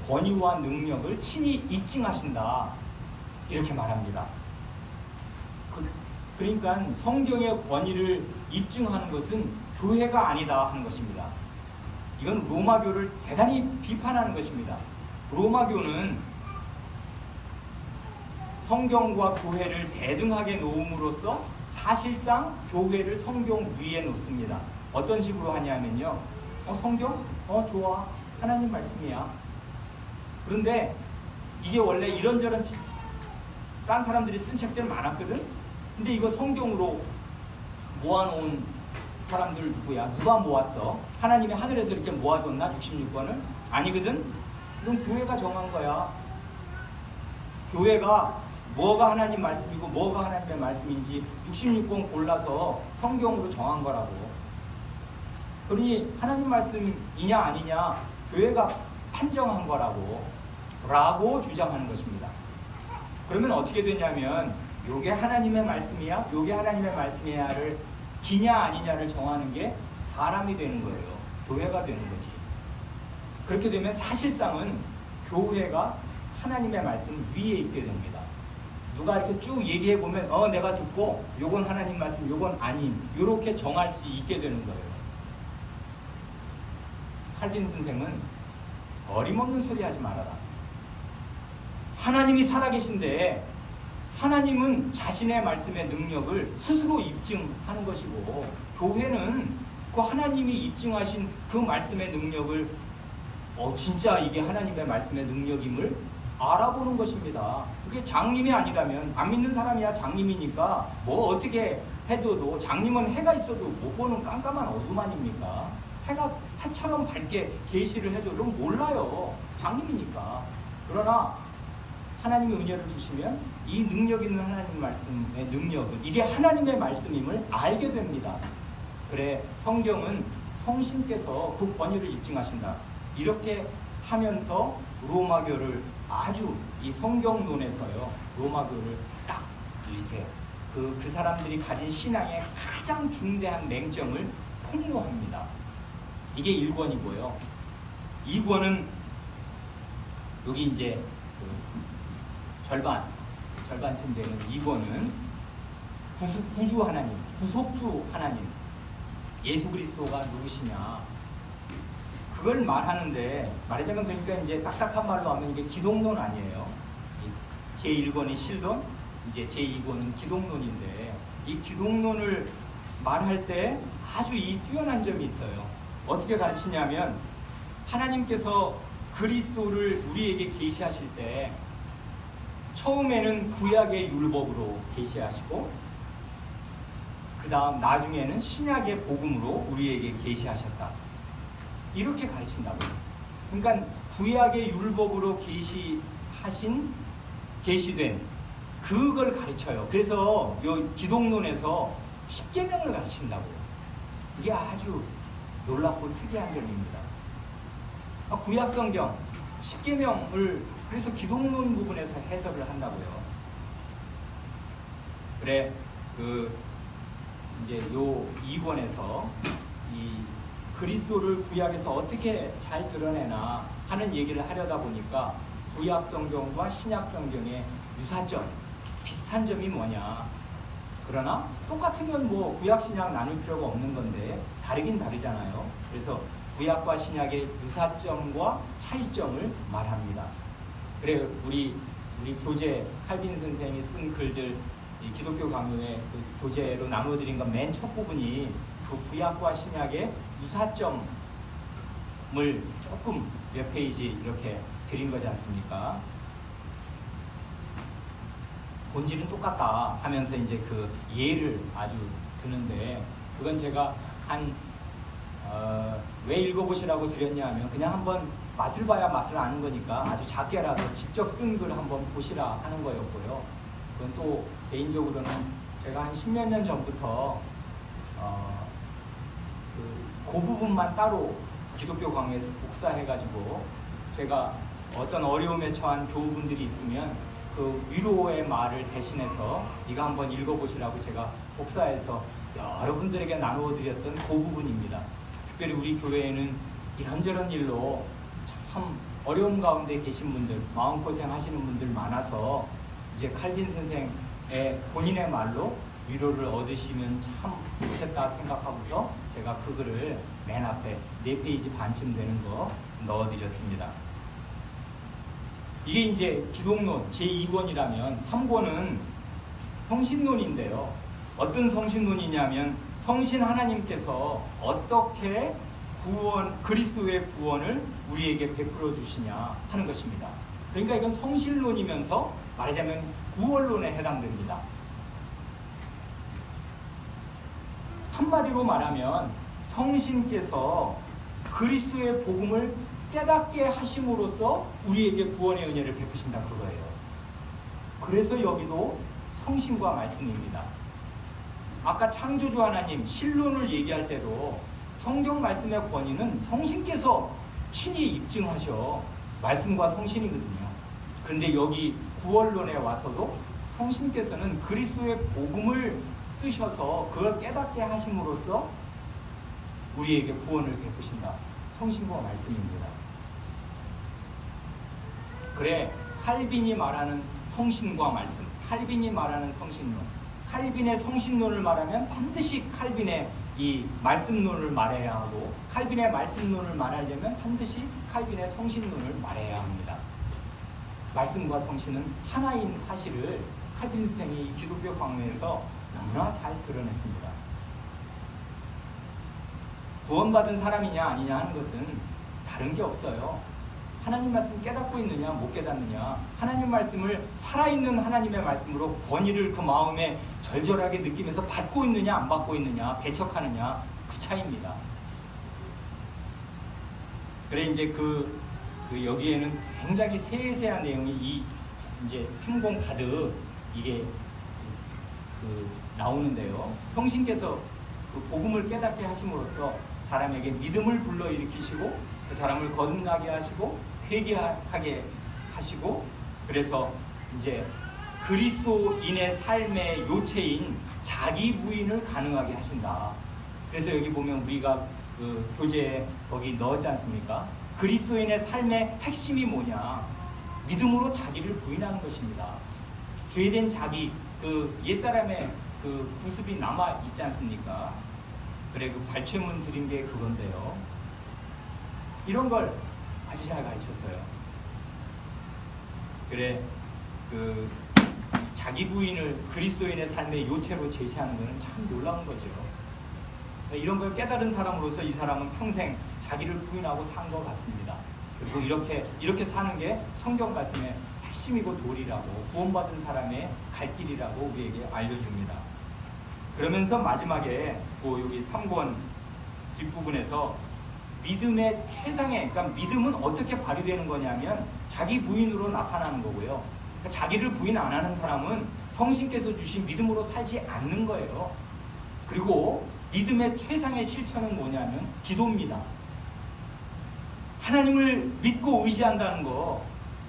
권위와 능력을 친히 입증하신다, 이렇게 말합니다. 그러니까 성경의 권위를 입증하는 것은 교회가 아니다 하는 것입니다. 이건 로마교를 대단히 비판하는 것입니다. 로마교는 성경과 교회를 대등하게 놓음으로써 사실상 교회를 성경 위에 놓습니다. 어떤 식으로 하냐면요, 성경? 좋아, 하나님 말씀이야. 그런데 이게 원래 이런저런 딴 사람들이 쓴 책들 많았거든? 근데 이거 성경으로 모아놓은 사람들 누구야? 누가 모았어? 하나님이 하늘에서 이렇게 모아줬나? 66권을? 아니거든? 이건 교회가 정한 거야. 교회가 뭐가 하나님 말씀이고 뭐가 하나님의 말씀인지 66권 골라서 성경으로 정한 거라고. 그러니 하나님 말씀이냐 아니냐 교회가 판정한 거라고 주장하는 것입니다. 그러면 어떻게 되냐면, 요게 하나님의 말씀이야? 요게 하나님의 말씀이야를 기냐 아니냐를 정하는 게 사람이 되는 거예요. 교회가 되는 거지. 그렇게 되면 사실상은 교회가 하나님의 말씀 위에 있게 됩니다. 누가 이렇게 쭉 얘기해 보면 내가 듣고 요건 하나님 말씀, 요건 아닌, 요렇게 정할 수 있게 되는 거예요. 칼빈 선생은 어림없는 소리 하지 말아라. 하나님이 살아계신데 하나님은 자신의 말씀의 능력을 스스로 입증하는 것이고, 교회는 그 하나님이 입증하신 그 말씀의 능력을 진짜 이게 하나님의 말씀의 능력임을 알아보는 것입니다. 그게 장님이 아니라면, 안 믿는 사람이야 장님이니까 뭐 어떻게 해줘도, 장님은 해가 있어도 못 보는 깜깜한 어둠 아닙니까? 해가 해처럼 밝게 계시를 해줘도 몰라요. 장님이니까. 그러나 하나님의 은혜를 주시면 이 능력 있는 하나님 말씀의 능력은, 이게 하나님의 말씀임을 알게 됩니다. 그래, 성경은 성신께서 그 권위를 입증하신다. 이렇게 하면서 로마교를 아주 이 성경론에서요, 로마교를 딱 이렇게 그 사람들이 가진 신앙의 가장 중대한 맹점을 폭로합니다. 이게 1권이고요. 2권은 여기 이제 절반쯤 되는 2권은 구주 하나님, 구속주 하나님, 예수 그리스도가 누구시냐, 그걸 말하는데, 말하자면 그러니까 이제 딱딱한 말로 하면 이게 기독론 아니에요. 제1권이 실론, 이제 제2권은 기독론인데, 이 기독론을 말할 때 아주 이 뛰어난 점이 있어요. 어떻게 가르치냐면, 하나님께서 그리스도를 우리에게 계시하실 때 처음에는 구약의 율법으로 계시하시고, 그 다음 나중에는 신약의 복음으로 우리에게 계시하셨다, 이렇게 가르친다고요. 그러니까 구약의 율법으로 계시된 그걸 가르쳐요. 그래서 요 기독론에서 십계명을 가르친다고요. 이게 아주 놀랍고 특이한 점입니다. 구약 성경 십계명을 그래서 기독론 부분에서 해석을 한다고요. 그래, 이제 요 2권에서 이 그리스도를 구약에서 어떻게 잘 드러내나 하는 얘기를 하려다 보니까 구약 성경과 신약 성경의 유사점, 비슷한 점이 뭐냐. 그러나 똑같으면 뭐 구약 신약 나눌 필요가 없는 건데 다르긴 다르잖아요. 그래서 구약과 신약의 유사점과 차이점을 말합니다. 그래 우리 교재 칼빈 선생이 쓴 글들 이 기독교 강요의 그 교재로 나눠드린 건 맨 첫 부분이 그 구약과 신약의 유사점을 조금 몇 페이지 이렇게 드린 거지 않습니까? 본질은 똑같다 하면서 이제 그 예를 아주 드는데 그건 제가 왜 읽어보시라고 드렸냐 하면 그냥 한번 맛을 봐야 맛을 아는 거니까 아주 작게라도 직접 쓴 글 한번 보시라 하는 거였고요. 그건 또 개인적으로는 제가 한 10몇 년 전부터 그 부분만 따로 기독교 강의에서 복사해가지고 제가 어떤 어려움에 처한 교우분들이 있으면 그 위로의 말을 대신해서 이거 한번 읽어보시라고 제가 복사해서 여러분들에게 나누어 드렸던 그 부분입니다. 특별히 우리 교회에는 이런저런 일로 참 어려움 가운데 계신 분들, 마음고생 하시는 분들 많아서 이제 칼빈 선생의 본인의 말로 위로를 얻으시면 참 좋겠다 생각하고서 제가 그 글을 맨 앞에 4페이지 반쯤 되는 거 넣어드렸습니다. 이게 이제 기독론 제2권이라면 3권은 성신론인데요. 어떤 성신론이냐면 성신 하나님께서 어떻게 그리스도의 구원을 우리에게 베풀어 주시냐 하는 것입니다. 그러니까 이건 성신론이면서 말하자면 구원론에 해당됩니다. 한마디로 말하면 성신께서 그리스도의 복음을 깨닫게 하심으로써 우리에게 구원의 은혜를 베푸신다 그거예요. 그래서 여기도 성신과 말씀입니다. 아까 창조주 하나님 신론을 얘기할 때도 성경 말씀의 권위는 성신께서 친히 입증하셔 말씀과 성신이거든요. 그런데 여기 구원론에 와서도 성신께서는 그리스도의 복음을 쓰셔서 그걸 깨닫게 하심으로써 우리에게 구원을 베푸신다. 성신과 말씀입니다. 그래 칼빈이 말하는 성신과 말씀, 칼빈이 말하는 성신론, 칼빈의 성신론을 말하면 반드시 칼빈의 이 말씀론을 말해야 하고 칼빈의 말씀론을 말하려면 반드시 칼빈의 성신론을 말해야 합니다. 말씀과 성신은 하나인 사실을 칼빈 선생이 기독교 강요에서 너무나 잘 드러냈습니다. 구원받은 사람이냐 아니냐 하는 것은 다른 게 없어요. 하나님 말씀 깨닫고 있느냐 못 깨닫느냐, 하나님 말씀을 살아있는 하나님의 말씀으로 권위를 그 마음에 절절하게 느끼면서 받고 있느냐 안 받고 있느냐, 배척하느냐, 그 차이입니다. 그래 이제 그 여기에는 굉장히 세세한 내용이 이제 3권 가득 이게 나오는데요. 성신께서 그 복음을 깨닫게 하심으로써 사람에게 믿음을 불러일으키시고 그 사람을 거듭나게 하시고 회개하게 하시고, 그래서 이제 그리스도인의 삶의 요체인 자기 부인을 가능하게 하신다. 그래서 여기 보면 우리가 그 교재에 거기 넣었지 않습니까? 그리스도인의 삶의 핵심이 뭐냐? 믿음으로 자기를 부인하는 것입니다. 죄된 자기, 그 옛사람의 그 구습이 남아 있지 않습니까? 그래 그 발췌문 드린 게 그건데요. 이런 걸 아주 잘 가르쳤어요. 그래 그 자기 부인을 그리스도인의 삶의 요체로 제시하는 것은 참 놀라운 거죠. 이런 걸 깨달은 사람으로서 이 사람은 평생 자기를 부인하고 산 것 같습니다. 그리고 이렇게 사는 게 성경 말씀의 핵심이고 도리라고, 구원받은 사람의 갈 길이라고 우리에게 알려줍니다. 그러면서 마지막에 여기 3권 뒷부분에서 믿음의 최상의, 그러니까 믿음은 어떻게 발휘되는 거냐면 자기 부인으로 나타나는 거고요. 그러니까 자기를 부인 안 하는 사람은 성신께서 주신 믿음으로 살지 않는 거예요. 그리고 믿음의 최상의 실천은 뭐냐면 기도입니다. 하나님을 믿고 의지한다는 거,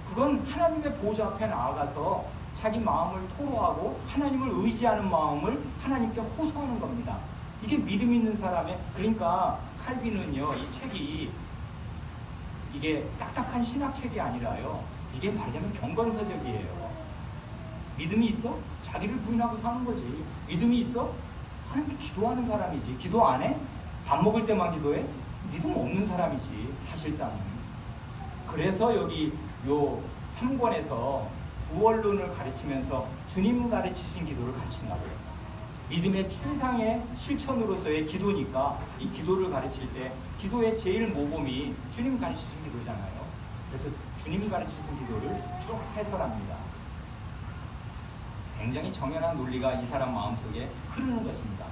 그건 하나님의 보좌 앞에 나아가서 자기 마음을 토로하고 하나님을 의지하는 마음을 하나님께 호소하는 겁니다. 이게 믿음 있는 사람의, 그러니까 칼빈은요, 이 책이 이게 딱딱한 신학책이 아니라요, 이게 말하자면 경건서적이에요. 믿음이 있어? 자기를 부인하고 사는 거지. 믿음이 있어? 하나님께 기도하는 사람이지. 기도 안 해? 밥 먹을 때만 기도해? 믿음 없는 사람이지 사실상은. 그래서 여기 요 3권에서 구원론을 가르치면서 주님 가르치신 기도를 가르친다고요. 믿음의 최상의 실천으로서의 기도니까 이 기도를 가르칠 때 기도의 제일 모범이 주님 가르치신 기도잖아요. 그래서 주님 가르치신 기도를 쭉 해설합니다. 굉장히 정연한 논리가 이 사람 마음속에 흐르는 것입니다.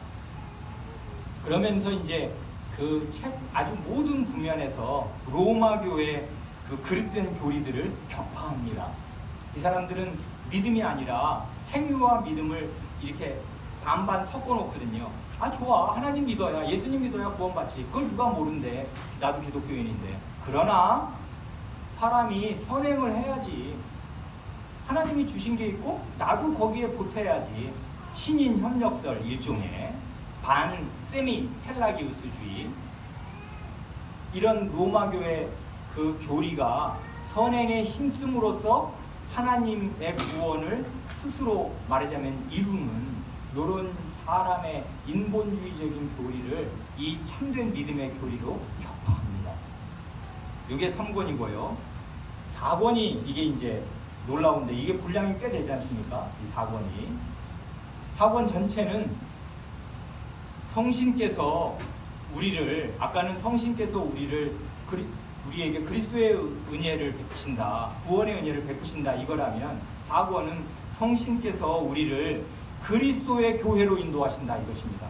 그러면서 이제 그 책 아주 모든 부면에서 로마 교회 그 그릇된 교리들을 격파합니다. 이 사람들은 믿음이 아니라 행위와 믿음을 이렇게 반반 섞어놓거든요. 아 좋아, 하나님 믿어야, 예수님 믿어야 구원받지. 그걸 누가 모른대. 나도 기독교인인데. 그러나 사람이 선행을 해야지. 하나님이 주신 게 있고 나도 거기에 보태야지. 신인 협력설 일종의 반 세미 펠라기우스주의, 이런 로마교의 그 교리가 선행에 힘쓰므로써 하나님의 구원을 스스로 말하자면 이루는 이런 사람의 인본주의적인 교리를 이 참된 믿음의 교리로 격파합니다. 이게 3권이고요. 4권이 이게 이제 놀라운데 이게 분량이 꽤 되지 않습니까? 이 4권이. 4권 전체는 성신께서 우리를, 아까는 성신께서 우리에게 그리스도의 은혜를 베푸신다, 구원의 은혜를 베푸신다 이거라면 4권은 성신께서 우리를 그리스도의 교회로 인도하신다 이것입니다.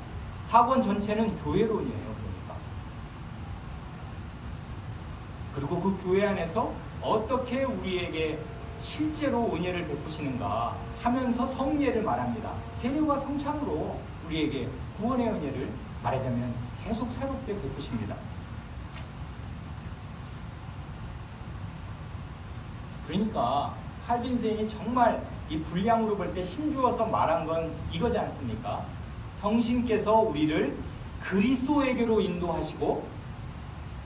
4권 전체는 교회론이에요. 그러니까. 그리고 그 교회 안에서 어떻게 우리에게 실제로 은혜를 베푸시는가 하면서 성례를 말합니다. 세례와 성찬으로 우리에게 구원의 은혜를 말하자면 계속 새롭게 베푸십니다. 그러니까 칼빈 선생이 정말 이 분량으로 볼 때 힘주어서 말한 건 이거지 않습니까? 성신께서 우리를 그리스도에게로 인도하시고,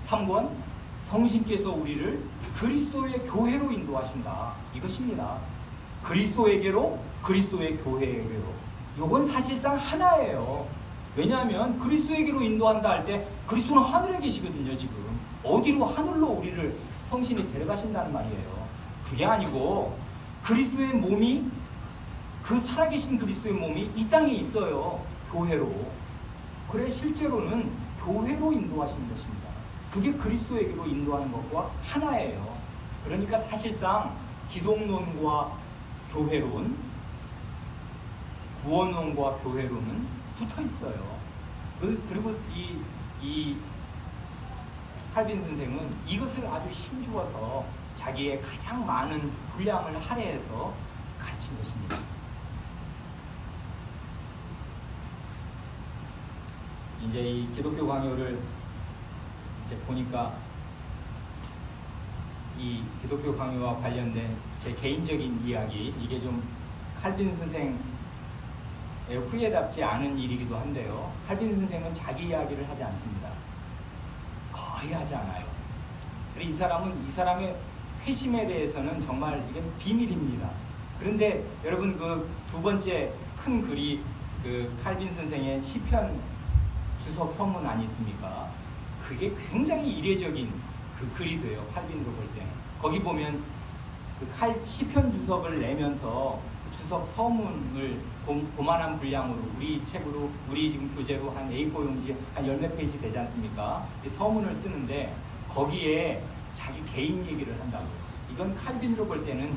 3권 성신께서 우리를 그리스도의 교회로 인도하신다 이것입니다. 그리스도에게로, 그리스도의 교회에게로. 이건 사실상 하나예요. 왜냐하면 그리스도에게로 인도한다 할 때 그리스도는 하늘에 계시거든요. 지금 어디로, 하늘로 우리를 성신이 데려가신다는 말이에요. 그게 아니고 그리스도의 몸이, 그 살아계신 그리스도의 몸이 이 땅에 있어요. 교회로. 그래 실제로는 교회로 인도하시는 것입니다. 그게 그리스도에게로 인도하는 것과 하나예요. 그러니까 사실상 기독론과 교회론, 구원론과 교회론은 붙어 있어요. 그리고 이 칼빈 선생은 이것을 아주 힘주어서 자기의 가장 많은 분량을 할애해서 가르친 것입니다. 이제 이 기독교 강요를 이제 보니까 이 기독교 강요와 관련된 제 개인적인 이야기, 이게 좀 칼빈 선생의 후회답지 않은 일이기도 한데요. 칼빈 선생은 자기 이야기를 하지 않습니다. 거의 하지 않아요. 그리고 이 사람의 회심에 대해서는 정말 이게 비밀입니다. 그런데 여러분 그 두 번째 큰 글이 그 칼빈 선생의 시편 주석 서문 아니 있습니까? 그게 굉장히 이례적인 그 글이 돼요. 칼빈으로 볼 때는. 거기 보면 그 시편 주석을 내면서 주석 서문을 고만한 분량으로 우리 책으로, 우리 지금 교재로 한 A4 용지 한 열 몇 페이지 되지 않습니까? 이 서문을 쓰는데 거기에 자기 개인 얘기를 한다고요. 이건 칼빈으로 볼 때는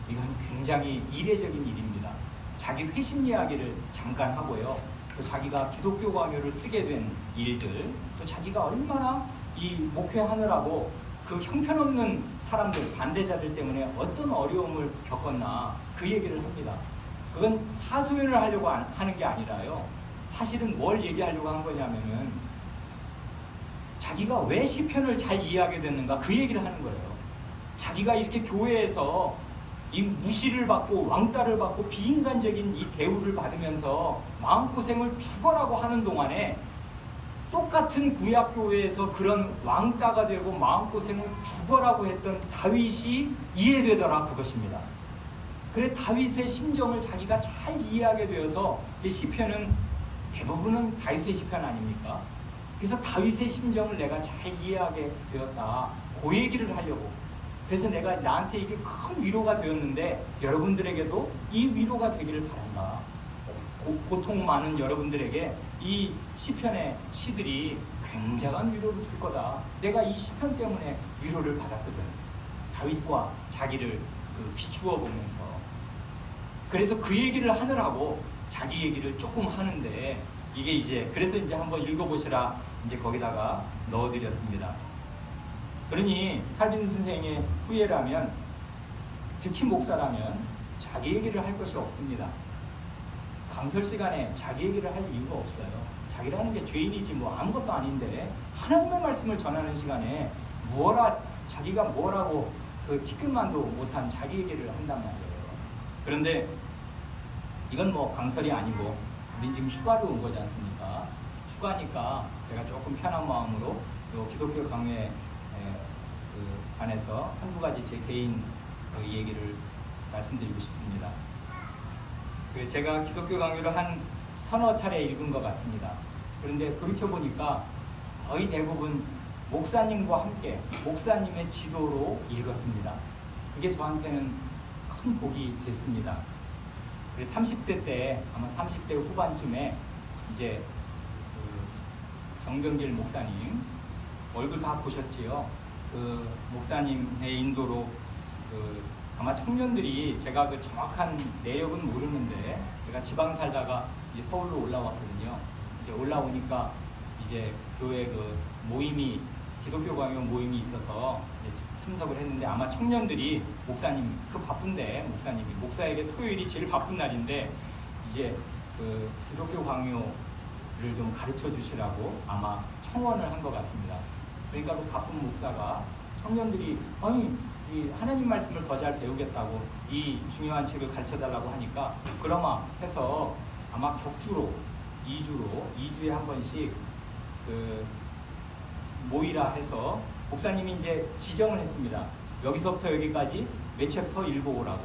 이건 굉장히 이례적인 일입니다. 자기 회심 이야기를 잠깐 하고요. 또 자기가 기독교 강요를 쓰게 된 일들, 또 자기가 얼마나 이 목회하느라고 그 형편없는 사람들, 반대자들 때문에 어떤 어려움을 겪었나 그 얘기를 합니다. 그건 하소연을 하려고 하는 게 아니라요. 사실은 뭘 얘기하려고 한 거냐면은 자기가 왜 시편을 잘 이해하게 됐는가 그 얘기를 하는 거예요. 자기가 이렇게 교회에서 이 무시를 받고 왕따를 받고 비인간적인 이 대우를 받으면서 마음고생을 죽어라고 하는 동안에 똑같은 구약교회에서 그런 왕따가 되고 마음고생을 죽어라고 했던 다윗이 이해되더라 그것입니다. 그래 다윗의 심정을 자기가 잘 이해하게 되어서 이 시편은 대부분은 다윗의 시편 아닙니까? 그래서 다윗의 심정을 내가 잘 이해하게 되었다. 그 얘기를 하려고. 그래서 내가 나한테 이게 큰 위로가 되었는데 여러분들에게도 이 위로가 되기를 바란다. 고통 많은 여러분들에게 이 시편의 시들이 굉장한 위로를 줄 거다. 내가 이 시편 때문에 위로를 받았거든. 다윗과 자기를 비추어 보면서. 그래서 그 얘기를 하느라고 자기 얘기를 조금 하는데 이게 이제 그래서 이제 한번 읽어보시라 이제 거기다가 넣어드렸습니다. 그러니 칼빈 선생의 후예라면, 특히 목사라면 자기 얘기를 할 것이 없습니다. 강설 시간에 자기 얘기를 할 이유가 없어요. 자기라는 게 죄인이지 뭐 아무것도 아닌데 하나님의 말씀을 전하는 시간에 자기가 뭐라고 그 티끌만도 못한 자기 얘기를 한단 말이에요. 그런데 이건 뭐 강설이 아니고 우린 지금 휴가로 온 거지 않습니까? 휴가니까 제가 조금 편한 마음으로 요 기독교 강의에 관해서 한두 가지 제 개인 얘기를 말씀드리고 싶습니다. 제가 기독교 강의를 한 서너 차례 읽은 것 같습니다. 그런데 돌이켜보니까 거의 대부분 목사님과 함께 목사님의 지도로 읽었습니다. 그게 저한테는 큰 복이 됐습니다. 30대 때, 아마 30대 후반쯤에 이제 정병길 목사님 얼굴 다 보셨지요? 그 목사님의 인도로 아마 청년들이, 제가 그 정확한 내역은 모르는데 제가 지방 살다가 이제 서울로 올라왔거든요. 이제 올라오니까 이제 교회 그 모임이, 기독교 강요 모임이 있어서 참석을 했는데, 아마 청년들이 목사님 그 바쁜데, 목사님이 목사에게 토요일이 제일 바쁜 날인데 이제 그 기독교 강요를 좀 가르쳐 주시라고 아마 청원을 한 것 같습니다. 그러니까 그 바쁜 목사가 청년들이 아니 이 하나님 말씀을 더 잘 배우겠다고 이 중요한 책을 가르쳐 달라고 하니까 그러마 해서 아마 격주로 2주에 한 번씩 그 모이라 해서 목사님이 이제 지정을 했습니다. 여기서부터 여기까지 몇 챕터 읽어오라고.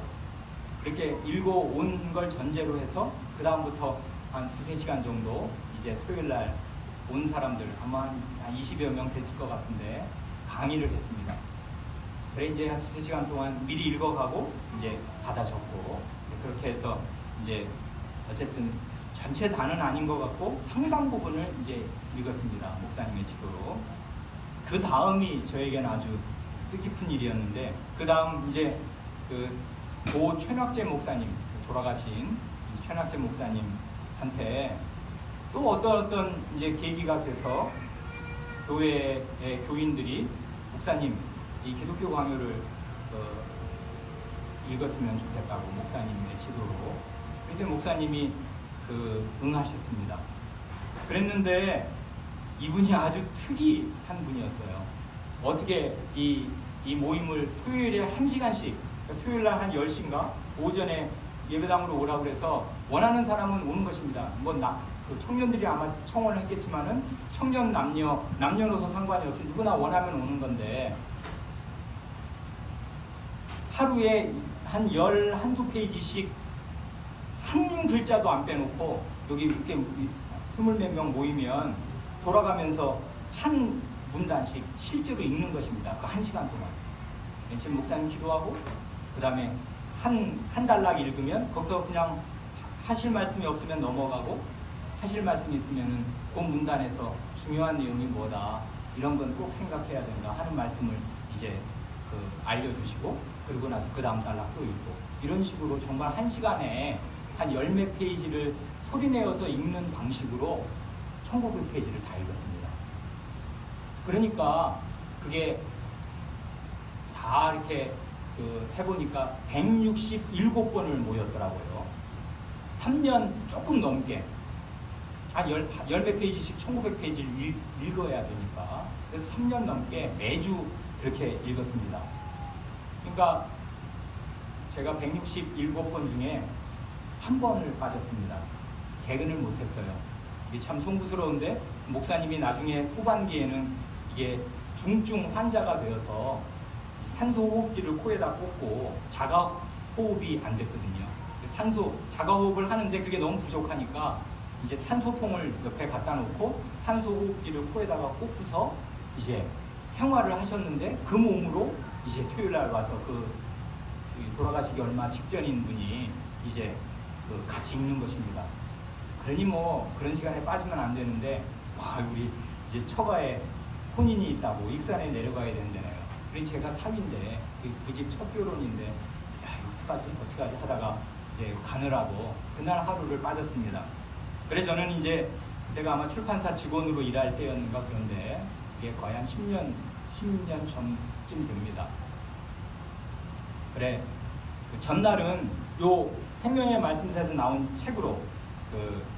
그렇게 읽어온 걸 전제로 해서 그 다음부터 한 2-3시간 정도 이제 토요일날 온 사람들 아마 한 20여 명 됐을 것 같은데 강의를 했습니다. 그래 이제 한 2-3시간 동안 미리 읽어가고 이제 받아 적고, 그렇게 해서 이제 어쨌든 전체 다는 아닌 것 같고 상당 부분을 이제 읽었습니다. 목사님의 지도로. 그 다음이 저에게는 아주 뜻깊은 일이었는데, 그 다음 이제 고 최낙재 목사님, 돌아가신 최낙재 목사님한테 또 어떤 이제 계기가 돼서 교회의 교인들이 목사님 이 기독교 강요를 읽었으면 좋겠다고 목사님의 지도로. 그런데 목사님이 응하셨습니다. 그랬는데 이분이 아주 특이한 분이었어요. 어떻게 이 모임을 토요일에 1시간씩, 토요일날 한 10시인가 오전에 예배당으로 오라고 해서 원하는 사람은 오는 것입니다. 그 청년들이 아마 청원을 했겠지만은 청년 남녀노소 상관이 없이 누구나 원하면 오는 건데, 하루에 한 12페이지씩 한 글자도 안 빼놓고 여기 이렇게 20몇 명 모이면 돌아가면서 한 문단씩 실제로 읽는 것입니다. 그 1시간 동안. 맨 처음 목사님 기도하고 그 다음에 한 단락 읽으면 거기서 그냥 하실 말씀이 없으면 넘어가고, 하실 말씀이 있으면은 그 문단에서 중요한 내용이 뭐다, 이런 건 꼭 생각해야 된다 하는 말씀을 이제 알려주시고, 그러고 나서 그 다음 단락 또 읽고, 이런 식으로 정말 1시간에 한 10몇 페이지를 소리내어서 읽는 방식으로 1900페이지를 다 읽었습니다. 그러니까 그게 다 이렇게 해보니까 167번을 모였더라고요. 3년 조금 넘게 한 10몇 페이지씩 1900페이지를 읽어야 되니까, 그래서 3년 넘게 매주 그렇게 읽었습니다. 그러니까 제가 167번 중에 한 번을 빠졌습니다. 개근을 못했어요. 이게 참 송구스러운데, 목사님이 나중에 후반기에는 이게 중증 환자가 되어서 산소호흡기를 코에다 꽂고 자가호흡이 안 됐거든요. 자가호흡을 하는데 그게 너무 부족하니까 이제 산소통을 옆에 갖다 놓고 산소호흡기를 코에다가 꽂고서 이제 생활을 하셨는데 그 몸으로 이제 토요일 날 와서 돌아가시기 얼마 직전인 분이 이제 같이 읽는 것입니다. 그러니 뭐 그런 시간에 빠지면 안 되는데 와 우리 이제 처가에 혼인이 있다고 익산에 내려가야 된다네요. 그러니 제가 사위인데 그 집 첫 결혼인데 야 이거 어떡하지 하다가 이제 가느라고 그날 하루를 빠졌습니다. 그래서 저는 이제 그때가 아마 출판사 직원으로 일할 때였는가 그런데 이게 거의 한 10년 전쯤 됩니다. 그래 그 전날은 요 생명의 말씀사에서 나온 책으로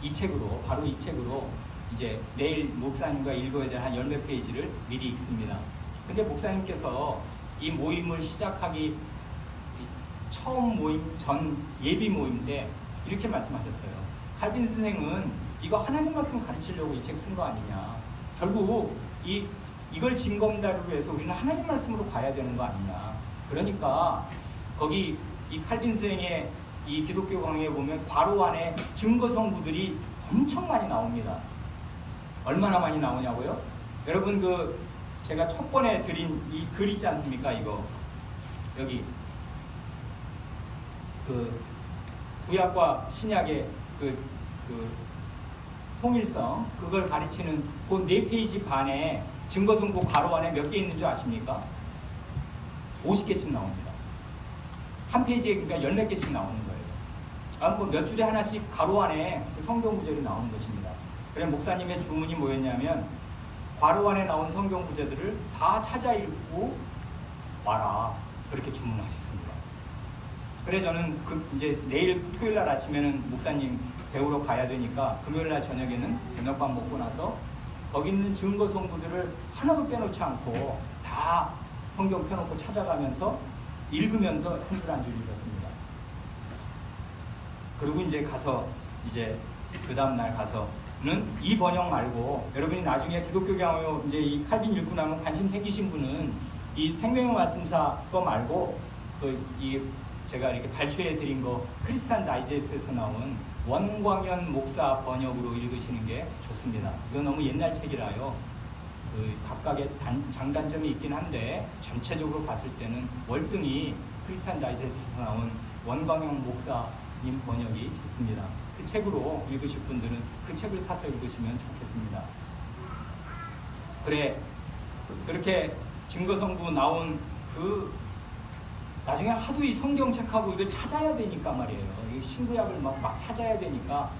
이 책으로 이제 내일 목사님과 읽어야 될 한 10몇 페이지를 미리 읽습니다. 근데 목사님께서 이 모임을 시작하기 처음 모임 전 예비 모임 때 이렇게 말씀하셨어요. 칼빈 선생은 이거 하나님 말씀 가르치려고 이 책 쓴 거 아니냐. 결국 이걸 증거자료로 해서 우리는 하나님 말씀으로 가야 되는 거 아니냐. 그러니까 거기 이 칼빈 선생의 이 기독교 강의에 보면 괄호 안에 증거성구들이 엄청 많이 나옵니다. 얼마나 많이 나오냐고요? 여러분 제가 첫 번에 드린 이 글 있지 않습니까? 이거 여기 구약과 신약의 통일성 그걸 가르치는 그 4페이지 반에 증거성구 괄호 안에 몇 개 있는 줄 아십니까? 50개쯤 나옵니다. 한 페이지에 그러니까 10몇 개씩 나오는 거예요. 몇 줄에 하나씩 괄호 안에 성경 구절이 나오는 것입니다. 그래서 목사님의 주문이 뭐였냐면 괄호 안에 나온 성경 구절들을 다 찾아 읽고 와라 그렇게 주문하셨습니다. 그래서 저는 이제 내일 토요일 날 아침에는 목사님 배우러 가야 되니까 금요일 날 저녁에는 저녁밥 먹고 나서 거기 있는 증거 성구들을 하나도 빼놓지 않고 다 성경 펴놓고 찾아가면서 읽으면서 한 줄 한 줄 읽었습니다. 그리고 이제 가서 그 다음 날 가서는 이 번역 말고 여러분이 나중에 기독교 강요 이제 이 칼빈 읽고 나면 관심 생기신 분은 이 생명의 말씀사 거 말고 제가 이렇게 발췌해 드린 거 크리스찬 다이제스트에서 나온 원광현 목사 번역으로 읽으시는 게 좋습니다. 이건 너무 옛날 책이라요. 각각의 장단점이 있긴 한데 전체적으로 봤을 때는 월등히 크리스찬 다이제스트에서 나온 원광현 목사님 번역이 좋습니다. 그 책으로 읽으실 분들은 그 책을 사서 읽으시면 좋겠습니다. 그래 그렇게 증거성구 나온 나중에 하도 이 성경책하고 이걸 찾아야 되니까 말이에요. 이 신구약을 막 찾아야 되니까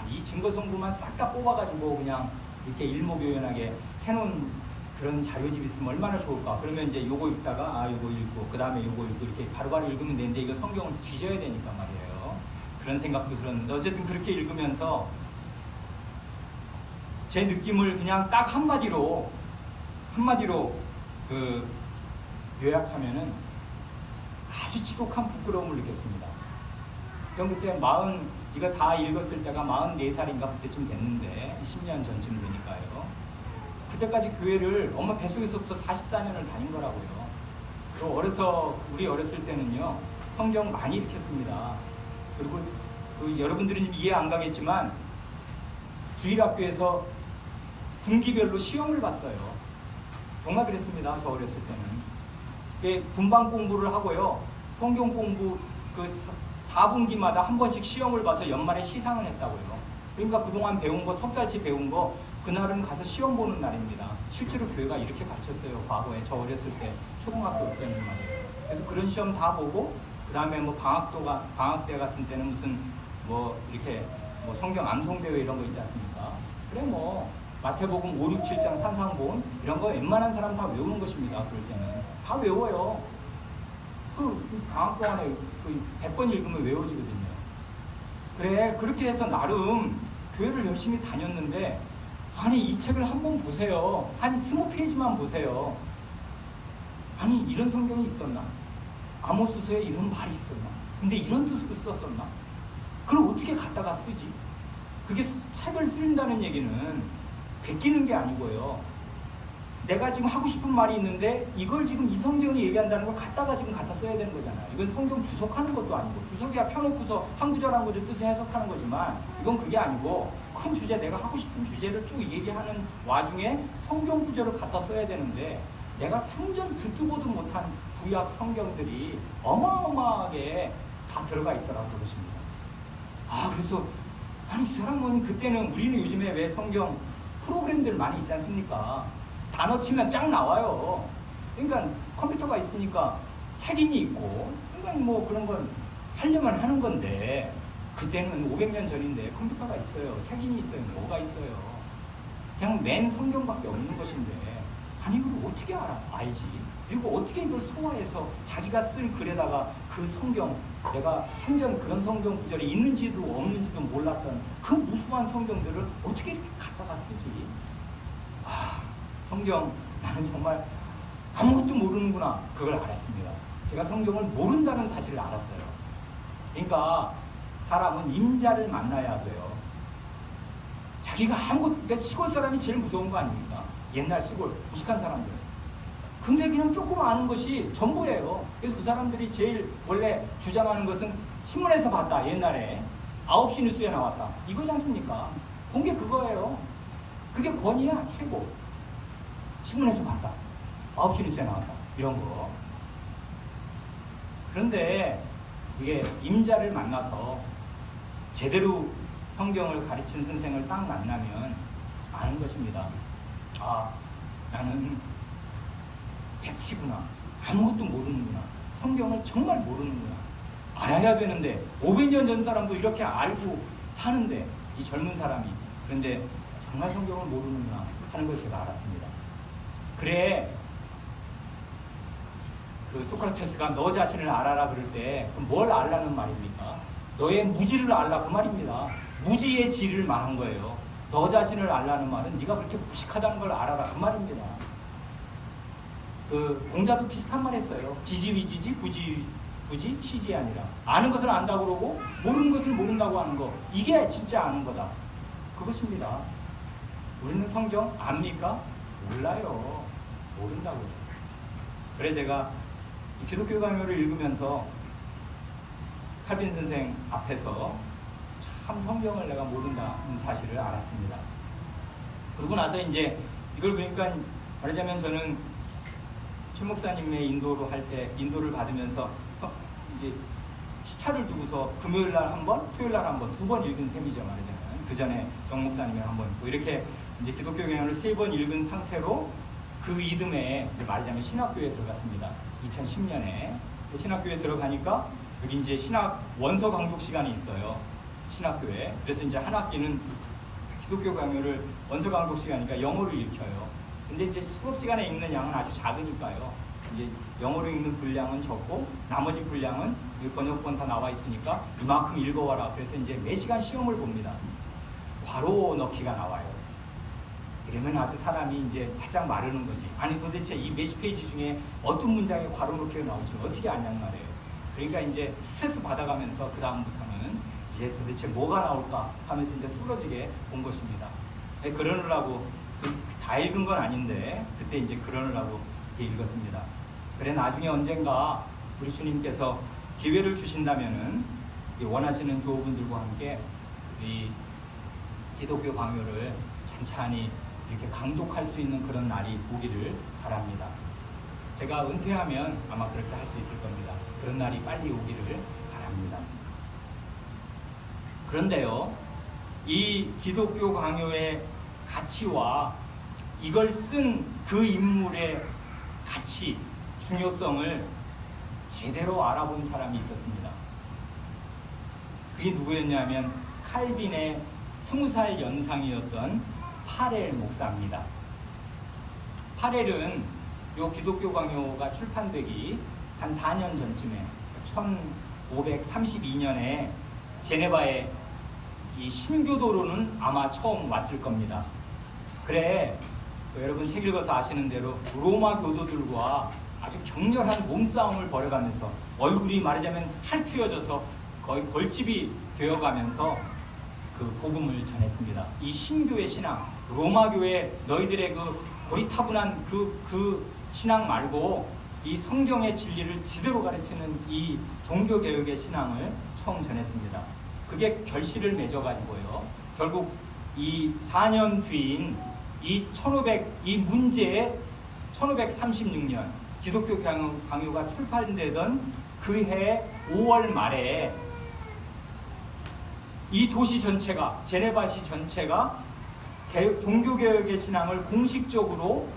이 증거성구만 싹 다 뽑아가지고 그냥 이렇게 일목요연하게 해놓은 그런 자료집 있으면 얼마나 좋을까. 그러면 이제 요거 읽다가 요거 읽고 그 다음에 요거 읽고 이렇게 바로바로 읽으면 되는데 이거 성경을 뒤져야 되니까 말이에요. 그런 생각도 들었는데 어쨌든 그렇게 읽으면서 제 느낌을 그냥 딱 한마디로 요약하면은 아주 지독한 부끄러움을 느꼈습니다. 전 그때 이거 다 읽었을 때가 44살인가 그때쯤 됐는데 10년 전쯤 되니까요. 그때까지 교회를 엄마 뱃속에서부터 44년을 다닌 거라고요. 그리고 우리 어렸을 때는요 성경 많이 읽혔습니다. 그리고 여러분들은 이해 안 가겠지만 주일학교에서 분기별로 시험을 봤어요. 정말 그랬습니다. 저 어렸을 때는. 분반 공부를 하고요. 성경 공부 4분기마다 한 번씩 시험을 봐서 연말에 시상을 했다고요. 그러니까 그동안 배운 거, 석 달치 배운 거 그날은 가서 시험 보는 날입니다. 실제로 교회가 이렇게 가르쳤어요. 과거에 저 어렸을 때 초등학교 때는 말이에요. 그래서 그런 시험 다 보고 그 다음에 방학 때 같은 때는 무슨 이렇게 성경 암송대회 이런 거 있지 않습니까? 그래 마태복음 5, 6, 7장 산상본 이런 거 웬만한 사람 다 외우는 것입니다. 그럴 때는 다 외워요. 방학 동안에 100번 읽으면 외워지거든요. 그래 그렇게 해서 나름 교회를 열심히 다녔는데 이 책을 한번 보세요. 한 20페이지만 보세요. 이런 성경이 있었나? 아모스서에 이런 말이 있었나? 근데 이런 뜻으로 썼었나? 그걸 어떻게 갖다가 쓰지? 그게 책을 쓴다는 얘기는 베끼는 게 아니고요. 내가 지금 하고 싶은 말이 있는데 이걸 지금 이 성경이 얘기한다는 걸 갖다 써야 되는 거잖아요. 이건 성경 주석하는 것도 아니고 주석이야 펴놓고서 한 구절 한 구절 뜻을 해석하는 거지만 이건 그게 아니고 큰 주제, 내가 하고 싶은 주제를 쭉 얘기하는 와중에 성경 구절을 갖다 써야 되는데 내가 생전 듣도 보도 못한 구약 성경들이 어마어마하게 다 들어가 있더라고요. 그것입니다. 그래서 아니 이 사람은 그때는 우리는 요즘에 왜 성경 프로그램들 많이 있지 않습니까? 단어 치면 쫙 나와요. 그러니까 컴퓨터가 있으니까 색인이 있고 그러니까 뭐 그런 건 하려면 하는 건데 그때는 500년 전인데 컴퓨터가 있어요. 색인이 있어요. 뭐가 있어요. 그냥 맨 성경밖에 없는 것인데 아니 이걸 어떻게 알지? 그리고 어떻게 이걸 소화해서 자기가 쓴 글에다가 그 성경, 내가 생전 그런 성경 구절이 있는지도 없는지도 몰랐던 그 무수한 성경들을 어떻게 이렇게 갖다가 쓰지? 성경 나는 정말 아무것도 모르는구나 그걸 알았습니다. 제가 성경을 모른다는 사실을 알았어요. 그러니까 사람은 임자를 만나야 돼요. 자기가 그러니까 시골 사람이 제일 무서운 거 아닙니까? 옛날 시골 무식한 사람들. 근데 그냥 조금 아는 것이 전부예요. 그래서 그 사람들이 제일 원래 주장하는 것은 신문에서 봤다. 옛날에 9시 뉴스에 나왔다. 이거지 않습니까? 본 게 그거예요. 그게 권위야 최고. 신문에서 봤다. 9시 뉴스에 나왔다. 이런 거. 그런데 이게 임자를 만나서 제대로 성경을 가르치는 선생을 딱 만나면 아는 것입니다. 나는 백치구나. 아무것도 모르는구나. 성경을 정말 모르는구나. 알아야 되는데 500년 전 사람도 이렇게 알고 사는데 이 젊은 사람이 그런데 정말 성경을 모르는구나 하는 걸 제가 알았습니다. 그래 그 소크라테스가 너 자신을 알아라 그럴 때 뭘 알라는 말입니까? 너의 무지를 알라 그 말입니다. 무지의 지를 말한 거예요. 너 자신을 알라는 말은 네가 그렇게 무식하다는 걸 알아라 그 말입니다. 그 공자도 비슷한 말 했어요. 지지위지지 부지 시지 아니라. 아는 것을 안다고 그러고 모르는 것을 모른다고 하는 거 이게 진짜 아는 거다. 그것입니다. 우리는 성경 압니까? 몰라요. 모른다고요. 그래 제가 기독교 강요를 읽으면서 칼빈 선생 앞에서 참 성경을 내가 모른다는 사실을 알았습니다. 그러고 나서 이제 이걸 그러니까 말하자면 저는 최 목사님의 인도를 받으면서 이제 시차를 두고서 금요일 날 한 번, 토요일 날 한 번, 2번 읽은 셈이죠 말하자면. 그 전에 정 목사님이랑 한 번 있고 이렇게 이제 기독교 경영을 3번 읽은 상태로 그 이듬해 말하자면 신학교에 들어갔습니다. 2010년에 신학교에 들어가니까 여기 이제 신학 원서 강독 시간이 있어요. 신학교에. 그래서 이제 한 학기는 기독교 강요를 원서 강독 시간이니까 영어를 읽혀요. 근데 이제 수업 시간에 읽는 양은 아주 작으니까요. 이제 영어로 읽는 분량은 적고 나머지 분량은 번역본 다 나와 있으니까 이만큼 읽어와라. 그래서 이제 매 시간 시험을 봅니다. 괄호 넣기가 나와요. 이러면 아주 사람이 이제 바짝 마르는 거지. 아니 도대체 이 몇십 페이지 중에 어떤 문장에 괄호 넣기가 나올지 어떻게 아냐는 말이에요. 그러니까 이제 스트레스 받아가면서 그 다음부터는 이제 도대체 뭐가 나올까 하면서 이제 뚫어지게 본 것입니다. 그러느라고 다 읽은 건 아닌데 그때 이제 그러느라고 이렇게 읽었습니다. 그래 나중에 언젠가 우리 주님께서 기회를 주신다면은 원하시는 교우분들과 함께 이 기독교 강요를 찬찬히 이렇게 강독할 수 있는 그런 날이 오기를 바랍니다. 제가 은퇴하면 아마 그렇게 할 수 있을 겁니다. 그런 날이 빨리 오기를 바랍니다. 그런데요, 이 기독교 강요의 가치와 이걸 쓴 그 인물의 가치, 중요성을 제대로 알아본 사람이 있었습니다. 그게 누구였냐면 칼빈의 20살 연상이었던 파렐 목사입니다. 파렐은 요 기독교 강요가 출판되기 한 4년 전쯤에 1532년에 제네바에 이 신교도로는 아마 처음 왔을 겁니다. 그래 여러분 책 읽어서 아시는 대로 로마 교도들과 아주 격렬한 몸싸움을 벌여가면서 얼굴이 말하자면 할퀴어져서 거의 벌집이 되어가면서 그 복음을 전했습니다. 이 신교의 신앙, 로마교회 너희들의 그 고리타분한 그 신앙 말고 이 성경의 진리를 제대로 가르치는 이 종교개혁의 신앙을 처음 전했습니다. 그게 결실을 맺어가지고요. 결국 이 4년 뒤인 이 문제의 1536년 기독교 강요가 출판되던 그해 5월 말에 이 도시 전체가, 제네바시 전체가 종교개혁의 신앙을 공식적으로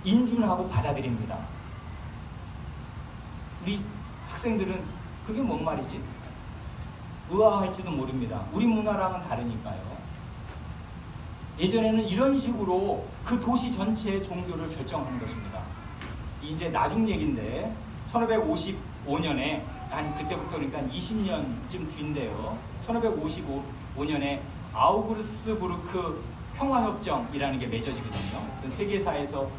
인준하고 받아들입니다. 우리 학생들은 그게 뭔 말이지? 의아할지도 모릅니다. 우리 문화랑은 다르니까요. 예전에는 이런 식으로 그 도시 전체의 종교를 결정하는 것입니다. 이제 나중 얘기인데 1555년에 한 그때부터 그러니까 20년쯤 뒤인데요. 1555년에 아우구스부르크 평화협정이라는 게 맺어지거든요. 세계사에서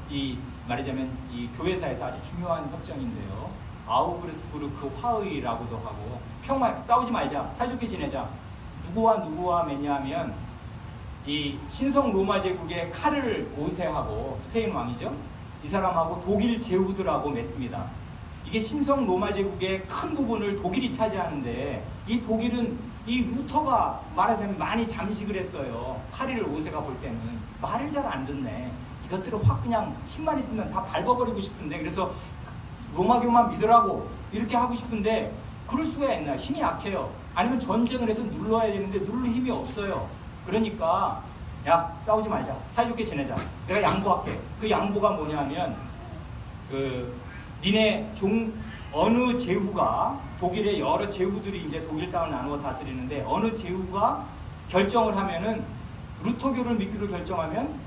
말하자면 이 교회사에서 아주 중요한 협정인데요. 아우구스부르크 화의라고도 하고 평화, 싸우지 말자, 사이좋게 지내자. 누구와 맺냐면 이 신성 로마 제국의 카를 5세하고 스페인 왕이죠. 이 사람하고 독일 제후들하고 맺습니다. 이게 신성 로마 제국의 큰 부분을 독일이 차지하는데 이 독일은 이 루터가 말하자면 많이 잠식을 했어요. 카리를 5세가 볼 때는 말을 잘 안 듣네. 이것들을 확 그냥 힘만 있으면 다 밟아버리고 싶은데 그래서 로마교만 믿으라고 이렇게 하고 싶은데 그럴 수가 있나? 힘이 약해요. 아니면 전쟁을 해서 눌러야 되는데 누를 힘이 없어요. 그러니까 야 싸우지 말자, 사이좋게 지내자. 내가 양보할게. 그 양보가 뭐냐면 니네 어느 제후가 독일의 여러 제후들이 이제 독일 땅을 나누어 다스리는데 어느 제후가 결정을 하면은 루터교를 믿기로 결정하면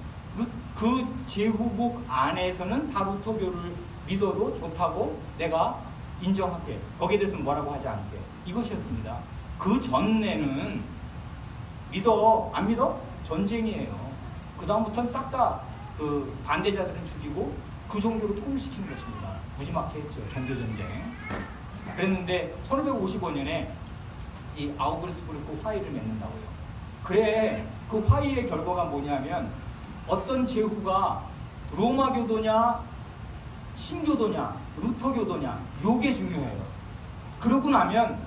그 제후국 안에서는 다 루터교를 믿어도 좋다고 내가 인정할게. 거기에 대해서는 뭐라고 하지 않을게. 이것이었습니다. 그 전에는 믿어 안 믿어? 전쟁이에요. 그 다음부터는 싹 다 그 반대자들은 죽이고 그 종교로 통일시키는 것입니다. 무지막지했죠. 종교전쟁. 그랬는데 1555년에 이 아우구스부르크 화의를 맺는다고요. 그래 그 화의의 결과가 뭐냐면 어떤 제후가 로마교도냐 신교도냐 루터교도냐 요게 중요해요. 그러고 나면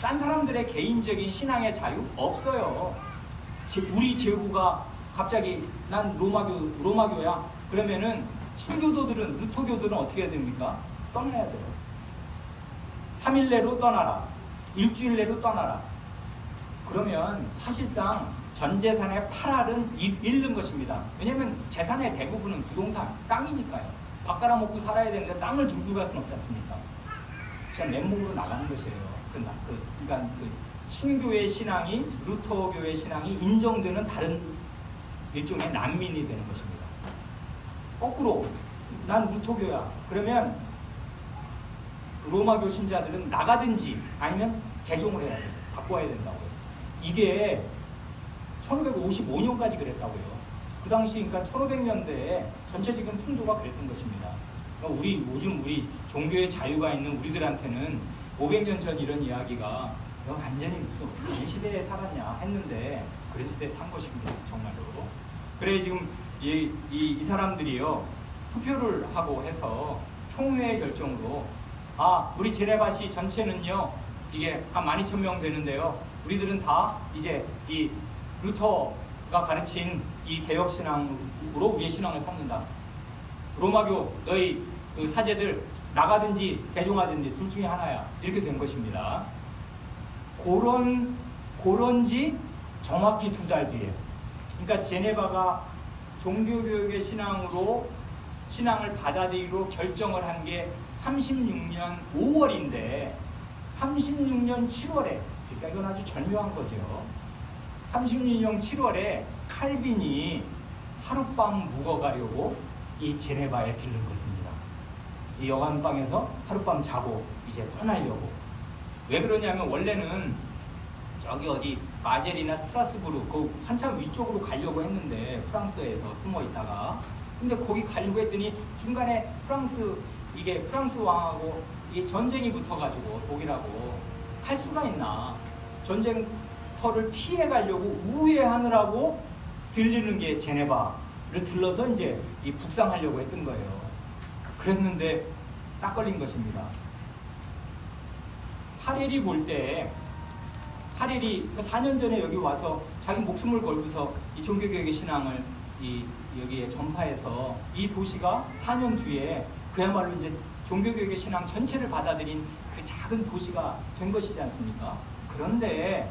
딴 사람들의 개인적인 신앙의 자유 없어요. 우리 제후가 갑자기 난 로마교야 그러면은 신교도들은 루터교들은 어떻게 해야 됩니까? 떠나야 돼요. 3일 내로 떠나라. 일주일 내로 떠나라. 그러면 사실상 전 재산의 8할은 잃는 것입니다. 왜냐하면 재산의 대부분은 부동산, 땅이니까요. 밥 갈아먹고 살아야 되는데 땅을 들고 갈 수는 없지 않습니까? 그냥 맨몸으로 나가는 것이에요. 그러니까 신교의 신앙이 루터교의 신앙이 인정되는 다른 일종의 난민이 되는 것입니다. 거꾸로 난 루터교야. 그러면 로마교 신자들은 나가든지 아니면 개종을 해야 돼요. 바꿔야 된다고요. 이게 1555년까지 그랬다고요. 그 당시 그러니까 1500년대에 전체적인 풍조가 그랬던 것입니다. 그러니까 요즘 우리 종교의 자유가 있는 우리들한테는 500년 전 이런 이야기가 완전히 무슨 시대에 살았냐 했는데 그런 시대에 산 것입니다. 정말로. 그래 지금 이 사람들이요 투표를 하고 해서 총회 결정으로 우리 제네바시 전체는요 이게 한 12,000명 되는데요. 우리들은 다 이제 이 루터가 가르친 이 개혁신앙으로 우리의 신앙을 삼는다. 로마교 너희 그 사제들 나가든지 개종하든지 둘 중에 하나야. 이렇게 된 것입니다. 그런지 정확히 2달 뒤에. 그러니까 제네바가 종교교육의 신앙을 받아들이기로 결정을 한 게 36년 5월인데 36년 7월에 그러니까 이건 아주 절묘한 거죠. 36년 7월에 칼빈이 하룻밤 묵어가려고 이 제네바에 들른 것입니다. 이 여관방에서 하룻밤 자고 이제 떠나려고. 왜 그러냐면 원래는 저기 어디 마젤이나 스트라스부르 그 한참 위쪽으로 가려고 했는데 프랑스에서 숨어 있다가 근데 거기 가려고 했더니 중간에 프랑스 왕하고 이게 전쟁이 붙어가지고 독일하고 할 수가 있나. 전쟁터를 피해 가려고 우회하느라고 들리는 게 제네바를 들러서 이제 이 북상하려고 했던 거예요. 그랬는데 딱 걸린 것입니다. 파렐이 볼 때 파렐이 4년 전에 여기 와서 자기 목숨을 걸고서 이 종교개혁의 신앙을 여기에 전파해서 이 도시가 4년 뒤에 그야말로 이제 종교개혁의 신앙 전체를 받아들인 그 작은 도시가 된 것이지 않습니까? 그런데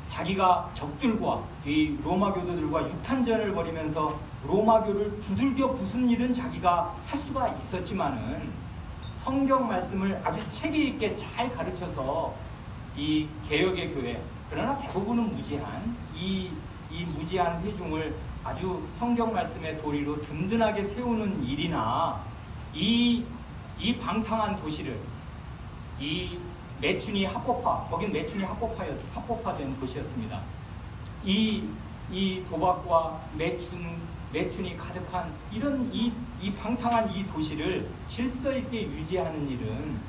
자기가 적들과 이 로마 교도들과 육탄전을 벌이면서 로마교를 두들겨 부순 일은 자기가 할 수가 있었지만은 성경 말씀을 아주 체계 있게 잘 가르쳐서 이 개혁의 교회, 그러나 대부분은 무지한 이 무지한 회중을 아주 성경 말씀의 도리로 든든하게 세우는 일이나 이 방탕한 도시를 이 매춘이 합법화, 거긴 매춘이 합법화된 도시였습니다. 이 도박과 매춘이 가득한 이런 이 방탕한 이 도시를 질서 있게 유지하는 일은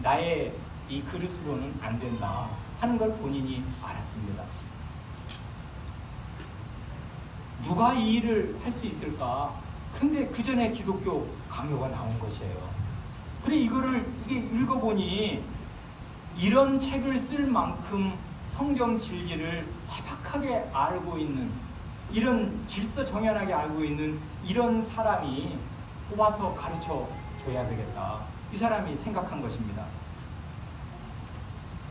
나의 이 그릇으로는 안 된다 하는 걸 본인이 알았습니다. 누가 이 일을 할 수 있을까? 근데 그 전에 기독교 강요가 나온 것이에요. 그래 이게 읽어보니 이런 책을 쓸 만큼 성경 진리를 해박하게 알고 있는, 이런 질서정연하게 알고 있는 이런 사람이 뽑아서 가르쳐 줘야 되겠다. 이 사람이 생각한 것입니다.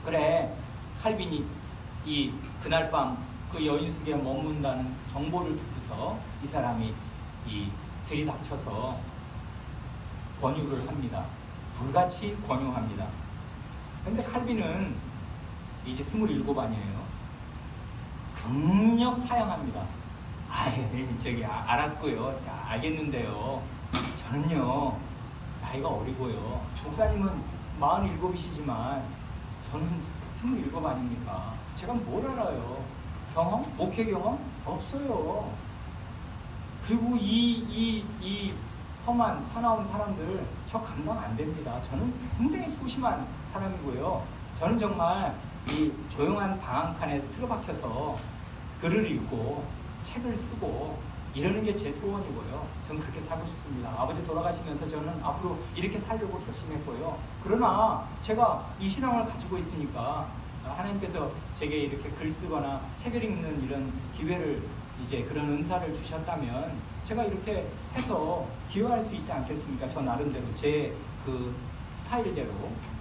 그래 칼빈이 그날 밤 그 여인숙에 머문다는 정보를 듣고서 이 사람이 들이닥쳐서 권유를 합니다. 불같이 권유합니다. 그런데 칼빈은 이제 27 아니에요. 극력 사양합니다. 알았고요. 알겠는데요. 저는요, 나이가 어리고요. 목사님은 47이시지만 저는 27 아닙니까? 제가 뭘 알아요? 경험? 목회 경험? 없어요. 그리고 이 험한 사나운 사람들 저 감당 안 됩니다. 저는 굉장히 소심한 사람이고요. 저는 정말 이 조용한 방 한 칸에 틀어박혀서 글을 읽고 책을 쓰고 이러는 게 제 소원이고요. 저는 그렇게 살고 싶습니다. 아버지 돌아가시면서 저는 앞으로 이렇게 살려고 결심했고요. 그러나 제가 이 신앙을 가지고 있으니까 하나님께서 제게 이렇게 글 쓰거나 책을 읽는 이런 기회를, 이제 그런 은사를 주셨다면 제가 이렇게 해서 기여할 수 있지 않겠습니까? 저 나름대로 제 그 스타일대로,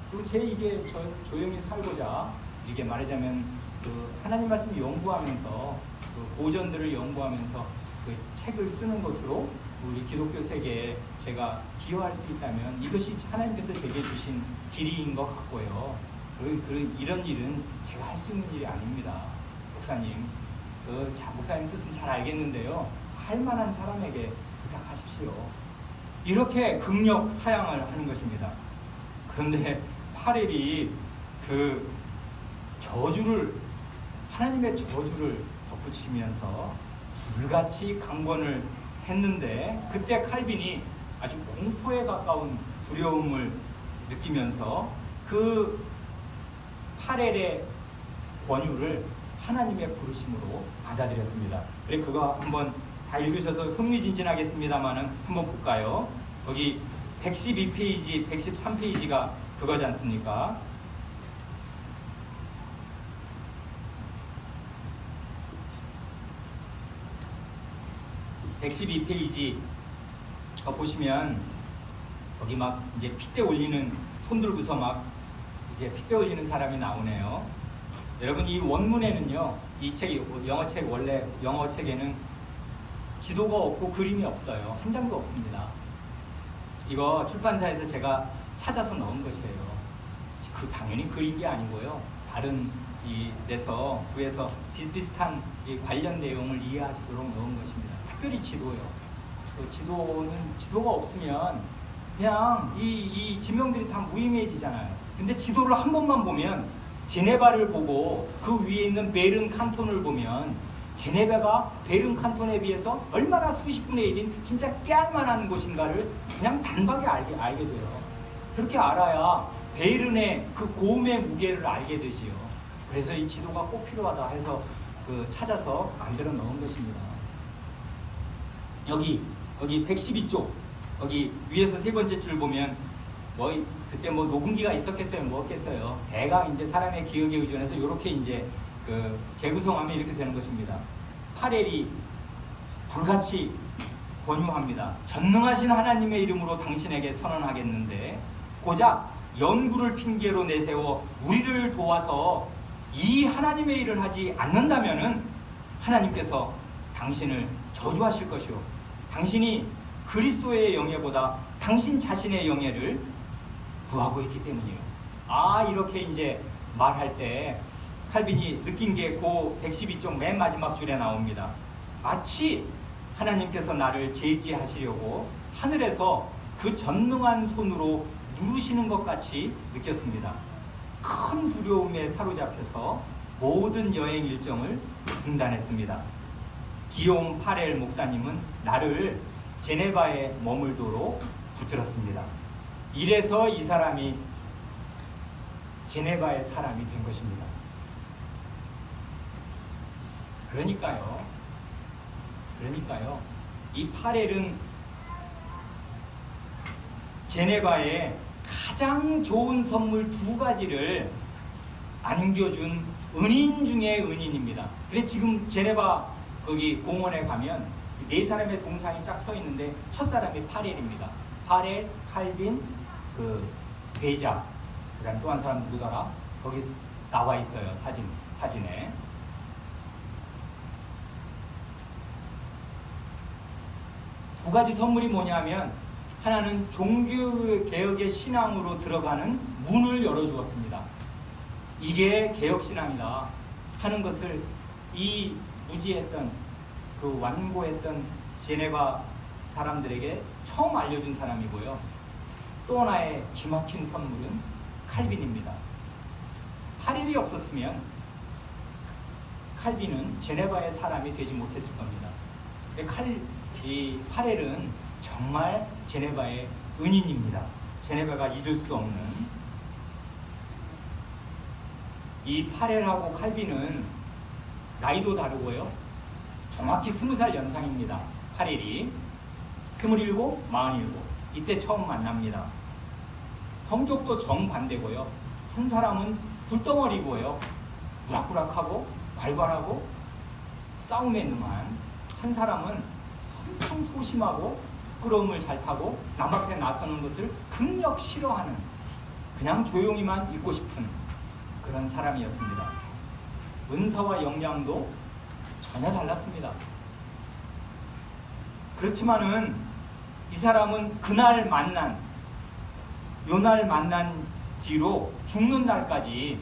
그리고 이게 조용히 살고자, 이게 말하자면 그 하나님 말씀 연구하면서 그 고전들을 연구하면서 그 책을 쓰는 것으로 우리 기독교 세계에 제가 기여할 수 있다면 이것이 하나님께서 제게 주신 길이인 것 같고요. 이런 일은 제가 할 수 있는 일이 아닙니다. 목사님, 목사님 뜻은 잘 알겠는데요. 할 만한 사람에게 부탁하십시오. 이렇게 극력 사양을 하는 것입니다. 그런데 파렐이 그 하나님의 저주를 덧붙이면서 불같이 강권을 했는데, 그때 칼빈이 아주 공포에 가까운 두려움을 느끼면서 그 파렐의 권유를 하나님의 부르심으로 받아들였습니다. 그래 그거 한번 다 읽으셔서 흥미진진하겠습니다만은 한번 볼까요? 여기 112페이지, 113페이지가 그거지 않습니까? (112페이지) 보시면 거기 막 이제 핏대 올리는, 손 들고서 막 이제 핏대 올리는 사람이 나오네요. 여러분, 이 원문에는요, 이 책이 원래 영어 책에는 지도가 없고 그림이 없어요. 한 장도 없습니다. 이거 출판사에서 제가 찾아서 넣은 것이에요. 당연히 그린 게 아니고요. 다른 데서 구해서 비슷비슷한 관련 내용을 이해하시도록 넣은 것입니다. 특별히 지도요. 지도가 없으면 그냥 이 지명들이 다 무의미해지잖아요. 근데 지도를 한 번만 보면, 제네바를 보고 그 위에 있는 베른 칸톤을 보면 제네바가 베른 칸톤에 비해서 얼마나 수십 분의 1인 진짜 깨알만한 곳인가를 그냥 단박에 알게 돼요. 그렇게 알아야 베른의 그 고음의 무게를 알게 되지요. 그래서 이 지도가 꼭 필요하다 해서 찾아서 만들어 넣은 것입니다. 여기 112쪽 여기 위에서 세 번째 줄 보면 그때 녹음기가 있었겠어요, 뭐겠어요. 대강 이제 사람의 기억에 의존해서 이렇게 이제 재구성하면 이렇게 되는 것입니다. 파렐이 불같이 권유합니다. 전능하신 하나님의 이름으로 당신에게 선언하겠는데 고작 연구를 핑계로 내세워 우리를 도와서 이 하나님의 일을 하지 않는다면은 하나님께서 당신을 저주하실 것이요 당신이 그리스도의 영예보다 당신 자신의 영예를 구하고 있기 때문이에요. 이렇게 이제 말할 때 칼빈이 느낀 게 그 112쪽 맨 마지막 줄에 나옵니다. 마치 하나님께서 나를 제지하시려고 하늘에서 그 전능한 손으로 누르시는 것 같이 느꼈습니다. 큰 두려움에 사로잡혀서 모든 여행 일정을 중단했습니다. 기욤 파렐 목사님은 나를 제네바에 머물도록 붙들었습니다. 이래서 이 사람이 제네바의 사람이 된 것입니다. 그러니까요. 이 파렐은 제네바에 가장 좋은 선물 2가지를 안겨준 은인 중에 은인입니다. 그래 지금 제네바 거기 공원에 가면 4사람의 동상이 쫙 서 있는데 첫 사람이 파렐입니다. 파렐, 칼빈, 베자, 그다음 또 한 사람 누구더라? 거기 나와 있어요. 사진에. 두 가지 선물이 뭐냐면 하나는 종교개혁의 신앙으로 들어가는 문을 열어주었습니다. 이게 개혁신앙이다 하는 것을 이 무지했던 완고했던 제네바 사람들에게 처음 알려준 사람이고요. 또 하나의 기막힌 선물은 칼빈입니다. 파렐이 없었으면 칼빈은 제네바의 사람이 되지 못했을 겁니다. 이 파렐은 정말 제네바의 은인입니다. 제네바가 잊을 수 없는. 이 파렐하고 칼빈은 나이도 다르고요. 정확히 20살 연상입니다. 파렐이 27, 47 이때 처음 만납니다. 성격도 정반대고요. 한 사람은 불덩어리고요. 우락부락하고 괄괄하고 싸움에 능한, 한 사람은 엄청 소심하고 부끄러움을 잘 타고 남 앞에 나서는 것을 극력 싫어하는, 그냥 조용히만 있고 싶은 그런 사람이었습니다. 은사와 역량도 전혀 달랐습니다. 그렇지만은 이 사람은 요날 만난 뒤로 죽는 날까지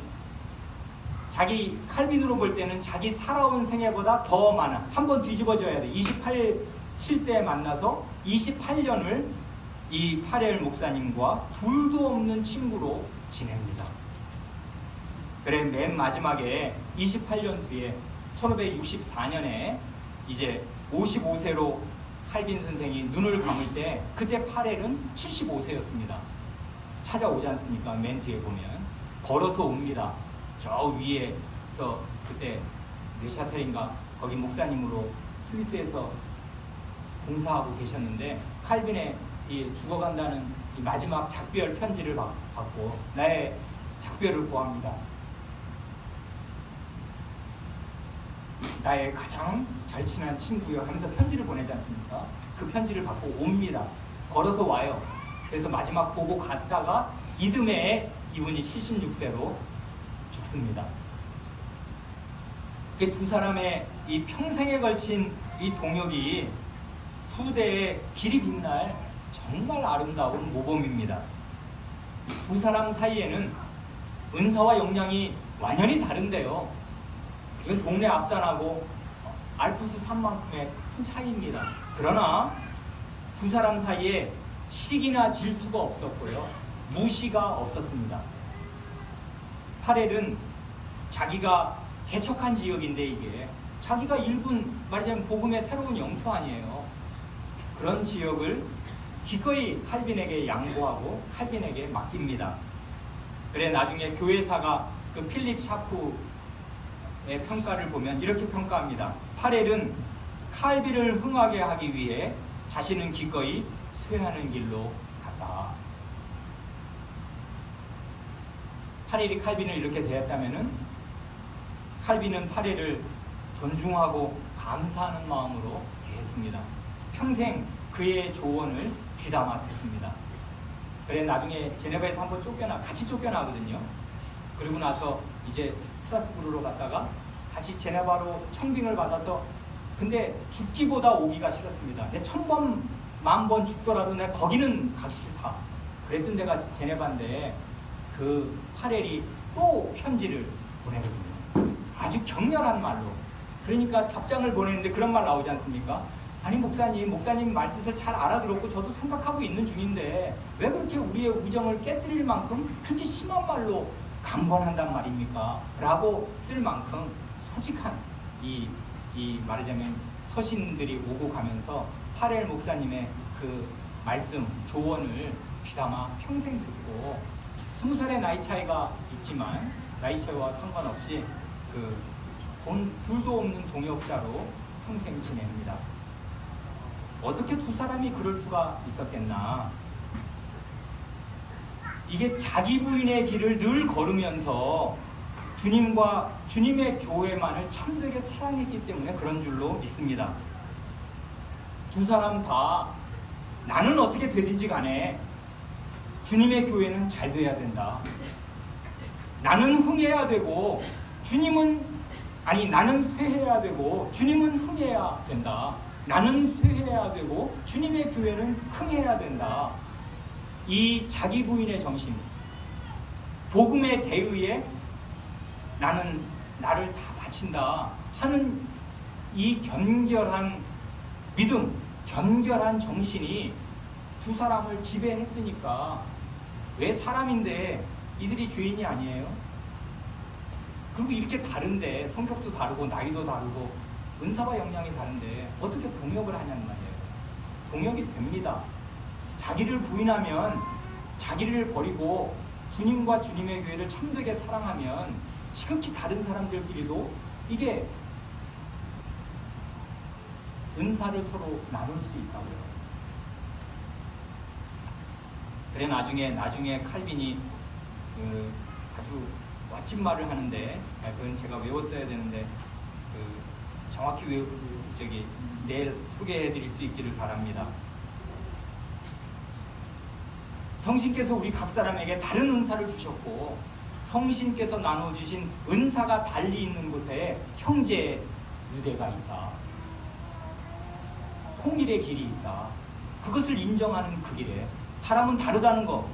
자기 칼빈으로 볼 때는 자기 살아온 생애보다 더 많아. 한번 뒤집어져야 돼. 27세에 만나서 28년을 이 파렐 목사님과 둘도 없는 친구로 지냅니다. 그래 맨 마지막에 28년 뒤에 1564년에 이제 55세로 칼빈 선생이 눈을 감을 때 그때 파렐은 75세였습니다. 찾아오지 않습니까? 맨 뒤에 보면 걸어서 옵니다. 저 위에서 그때 네샤텔인가 거기 목사님으로 스위스에서 공사하고 계셨는데 칼빈의 이 죽어간다는 이 마지막 작별 편지를 받고 나의 작별을 고합니다. 나의 가장 절친한 친구여 하면서 편지를 보내지 않습니까? 그 편지를 받고 옵니다. 걸어서 와요. 그래서 마지막 보고 갔다가 이듬해에 이분이 76세로 죽습니다. 그 두 사람의 이 평생에 걸친 이 동역이 후대에 길이 빛날 정말 아름다운 모범입니다. 두 사람 사이에는 은사와 역량이 완연히 다른데요. 이건 동네 앞산하고 알프스 산만큼의 큰 차이입니다. 그러나 두 사람 사이에 시기나 질투가 없었고요. 무시가 없었습니다. 파렐은 자기가 개척한 지역인데 이게 자기가 일군 말하자면 복음의 새로운 영토 아니에요. 그런 지역을 기꺼이 칼빈에게 양보하고 칼빈에게 맡깁니다. 그래 나중에 교회사가 그 필립 샤프의 평가를 보면 이렇게 평가합니다. 파렐은 칼빈을 흥하게 하기 위해 자신은 기꺼이 쇠하는 길로 갔다. 파렐이 칼빈을 이렇게 대했다면은 칼빈은 파레를 존중하고 감사하는 마음으로 대했습니다. 평생 그의 조언을 귀담아 듣습니다. 그래 나중에 제네바에서 한번 같이 쫓겨나거든요. 그리고 나서 이제 스트라스부르로 갔다가 다시 제네바로 청빙을 받아서, 근데 죽기보다 오기가 싫었습니다. 내 1000번, 10,000번 죽더라도 내가 거기는 가기 싫다. 그랬던 데가 제네바인데 그 파렐이 또 편지를 보내거든요. 아주 격렬한 말로. 그러니까 답장을 보내는데 그런 말 나오지 않습니까? 아니 목사님 말뜻을 잘 알아들었고 저도 생각하고 있는 중인데 왜 그렇게 우리의 우정을 깨뜨릴 만큼 그렇게 심한 말로 강권한단 말입니까? 라고 쓸 만큼 솔직한 이 말하자면 서신들이 오고 가면서 파렐 목사님의 그 말씀, 조언을 귀담아 평생 듣고 20살의 나이 차이가 있지만 나이 차이와 상관없이 그 둘도 없는 동역자로 평생 지냅니다. 어떻게 두 사람이 그럴 수가 있었겠나? 이게 자기 부인의 길을 늘 걸으면서 주님과 주님의 교회만을 참되게 사랑했기 때문에 그런 줄로 믿습니다. 두 사람 다 나는 어떻게 되든지 간에 주님의 교회는 잘 돼야 된다. 나는 흥해야 되고 나는 쇠해야 되고 주님은 흥해야 된다. 나는 쇠해야 되고 주님의 교회는 흥해야 된다. 이 자기 부인의 정신, 복음의 대의에 나는 나를 다 바친다 하는 이 견결한 믿음, 견결한 정신이 두 사람을 지배했으니까 왜 사람인데 이들이 죄인이 아니에요? 그리고 이렇게 다른데 성격도 다르고 나이도 다르고 은사와 역량이 다른데 어떻게 동역을 하냐는 말이에요. 동역이 됩니다. 자기를 부인하면 자기를 버리고 주님과 주님의 교회를 참되게 사랑하면 지극히 다른 사람들끼리도 이게 은사를 서로 나눌 수 있다고요. 그래 나중에 칼빈이 아주 멋진 말을 하는데 그건 제가 외웠어야 되는데 정확히 내일 소개해드릴 수 있기를 바랍니다. 성신께서 우리 각 사람에게 다른 은사를 주셨고 성신께서 나눠주신 은사가 달리 있는 곳에 형제 유대가 있다. 통일의 길이 있다. 그것을 인정하는 그 길에 사람은 다르다는 거,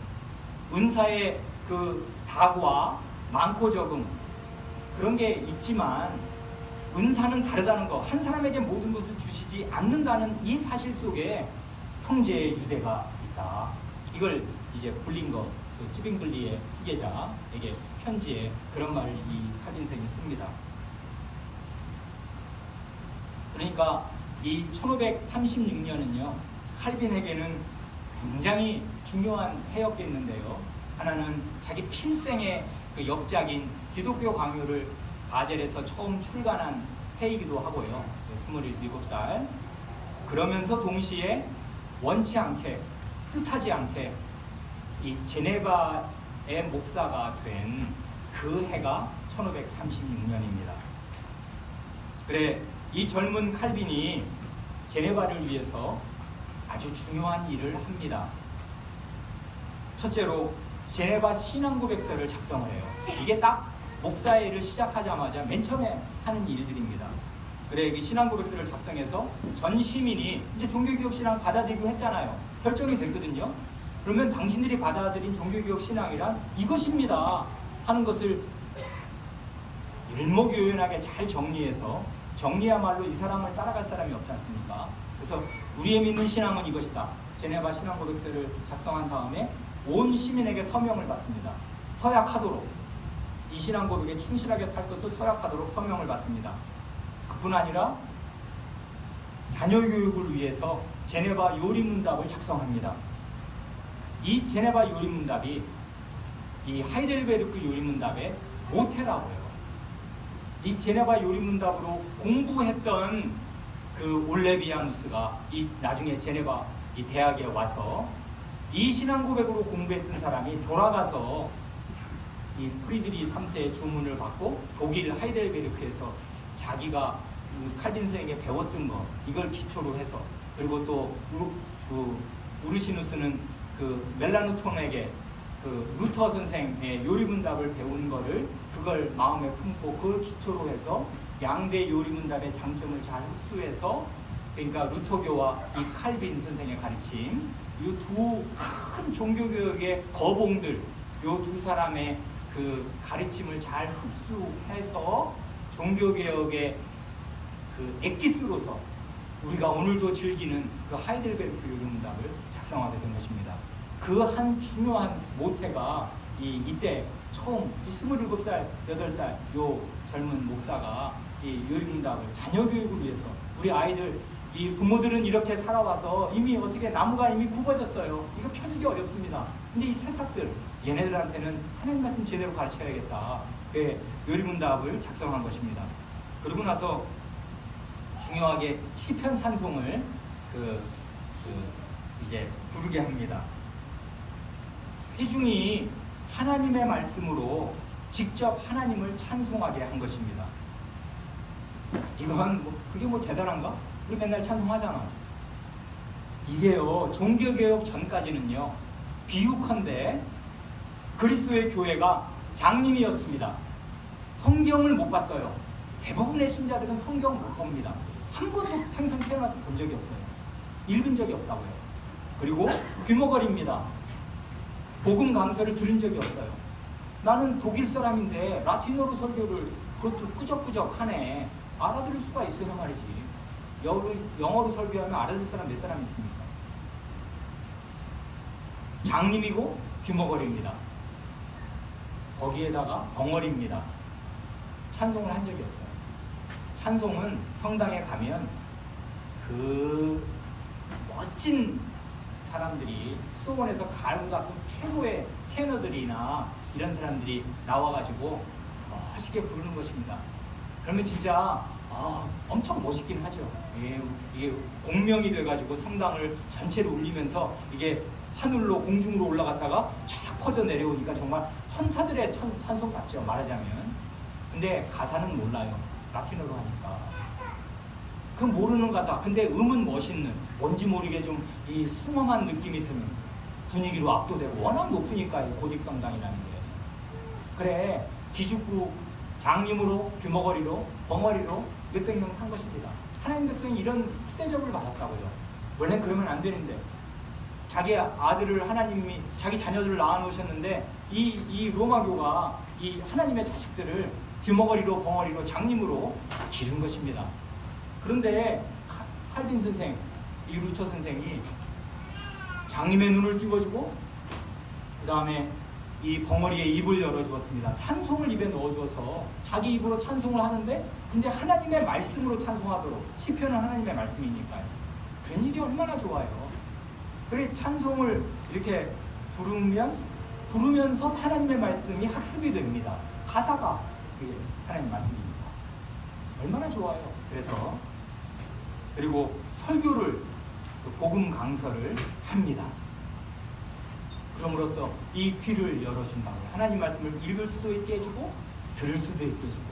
은사의 그 다과 많고 적음 그런 게 있지만 은사는 다르다는 거, 한 사람에게 모든 것을 주시지 않는다는 이 사실 속에 형제의 유대가 있다. 이걸 이제 블링거, 그 찌빙글리의 후계자에게 편지에 그런 말을 이 칼빈생이 씁니다. 그러니까 이 1536년은요 칼빈에게는 굉장히 중요한 해였겠는데요. 하나는 자기 필생의 그 역작인 기독교 강요를 바젤에서 처음 출간한 해이기도 하고요. 27살. 그러면서 동시에 원치 않게 뜻하지 않게 이 제네바의 목사가 된 그 해가 1536년입니다. 그래 이 젊은 칼빈이 제네바를 위해서 아주 중요한 일을 합니다. 첫째로 제네바 신앙고백서를 작성을 해요. 이게 딱 목사의 일을 시작하자마자 맨 처음에 하는 일들입니다. 그래 이 신앙고백서를 작성해서 전 시민이 이제 종교개혁 신앙 받아들이고 했잖아요. 결정이 됐거든요. 그러면 당신들이 받아들인 종교개혁 신앙이란 이것입니다 하는 것을 일목요연하게 잘 정리야말로 이 사람을 따라갈 사람이 없지 않습니까? 그래서 우리의 믿는 신앙은 이것이다. 제네바 신앙고백서를 작성한 다음에 온 시민에게 서명을 받습니다. 서약하도록 이 신앙고백에 충실하게 살 것을 서약하도록 서명을 받습니다. 그뿐 아니라 자녀 교육을 위해서 제네바 요리문답을 작성합니다. 이 제네바 요리문답이 이 하이델베르크 요리문답의 모태라고 해요. 이 제네바 요리문답으로 공부했던 그 올레비아누스가 이 나중에 제네바 이 대학에 와서 이 신앙고백으로 공부했던 사람이 돌아가서 이 프리드리 3세의 주문을 받고 독일 하이델베르크에서 자기가 칼빈 선생에게 배웠던 거 이걸 기초로 해서, 그리고 또 우르시누스는 그 멜라누톤에게 그 루터 선생의 요리문답을 배운 거를 그걸 마음에 품고 그걸 기초로 해서 양대 요리문답의 장점을 잘 흡수해서, 그러니까 루터교와 이 칼빈 선생의 가르침, 이 두 큰 종교교육의 거봉들, 이 두 사람의 그 가르침을 잘 흡수해서 종교개혁의 그 엑기스로서 우리가 오늘도 즐기는 그 하이델베르크 요리문답을 작성하게 된 것입니다. 그 한 중요한 모태가 이때 처음 27살, 8살 요 젊은 목사가 이 요리문답을 자녀 교육을 위해서, 우리 아이들 이 부모들은 이렇게 살아와서 이미 어떻게 나무가 이미 굽어졌어요. 이거 펴지기 어렵습니다. 근데 이 새싹들 얘네들한테는 하나님 말씀 제대로 가르쳐야겠다. 요리문답을 작성한 것입니다. 그러고 나서 중요하게 시편 찬송을 이제 부르게 합니다. 회중이 하나님의 말씀으로 직접 하나님을 찬송하게 한 것입니다. 이건 그게 대단한가? 우리 맨날 찬송하잖아. 이게요, 종교개혁 전까지는요, 비유컨대 그리스도의 교회가 장님이었습니다. 성경을 못 봤어요. 대부분의 신자들은 성경을 못 봅니다. 한 번도 평생 태어나서 본 적이 없어요. 읽은 적이 없다고요. 그리고 귀머거리입니다. 복음 강서를 들은 적이 없어요. 나는 독일 사람인데 라틴어로 설교를 그것도 끄적끄적 하네. 알아들을 수가 있어요 말이지. 영어로 설교하면 알아들 사람 몇 사람이 있습니까? 장님이고 귀머거리입니다. 거기에다가 벙어리입니다. 찬송을 한 적이 없어요. 찬송은 성당에 가면 그 멋진 사람들이 수도원에서 갈고 닦고 최고의 테너들이나 이런 사람들이 나와가지고 멋있게 부르는 것입니다. 그러면 진짜 엄청 멋있긴 하죠. 이게 공명이 돼가지고 성당을 전체로 울리면서 이게 하늘로 공중으로 올라갔다가 쫙 퍼져 내려오니까 정말 천사들의 찬송 같죠, 말하자면. 근데 가사는 몰라요. 라틴어로 하니까. 그 모르는 가사. 근데 음은 멋있는, 뭔지 모르게 좀 이 숭엄한 느낌이 드는 분위기로 압도되고, 워낙 높으니까 이 고딕 성당이라는 게. 그래, 기죽고 장님으로, 귀머거리로, 벙어리로 몇백 명 산 것입니다. 하나님 백성이 이런 대접을 받았다고요. 원래 그러면 안 되는데, 자기 아들을 하나님이 자기 자녀들을 낳아놓으셨는데 이 로마교가 이 하나님의 자식들을 귀머거리로, 벙어리로, 장님으로 기른 것입니다. 그런데 칼빈 선생, 이 루터 선생이 장님의 눈을 띄워주고 그 다음에 이 벙어리의 입을 열어주었습니다. 찬송을 입에 넣어주어서 자기 입으로 찬송을 하는데, 근데 하나님의 말씀으로 찬송하도록. 시편은 하나님의 말씀이니까요. 그런 일이 얼마나 좋아요. 그래, 찬송을 이렇게 부르면서 하나님의 말씀이 학습이 됩니다. 가사가 그게 하나님 말씀입니다. 얼마나 좋아요. 그래서 그리고 설교를, 복음 강서를 합니다. 그럼으로써 이 귀를 열어준다고요. 하나님 말씀을 읽을 수도 있게 해주고 들을 수도 있게 해주고.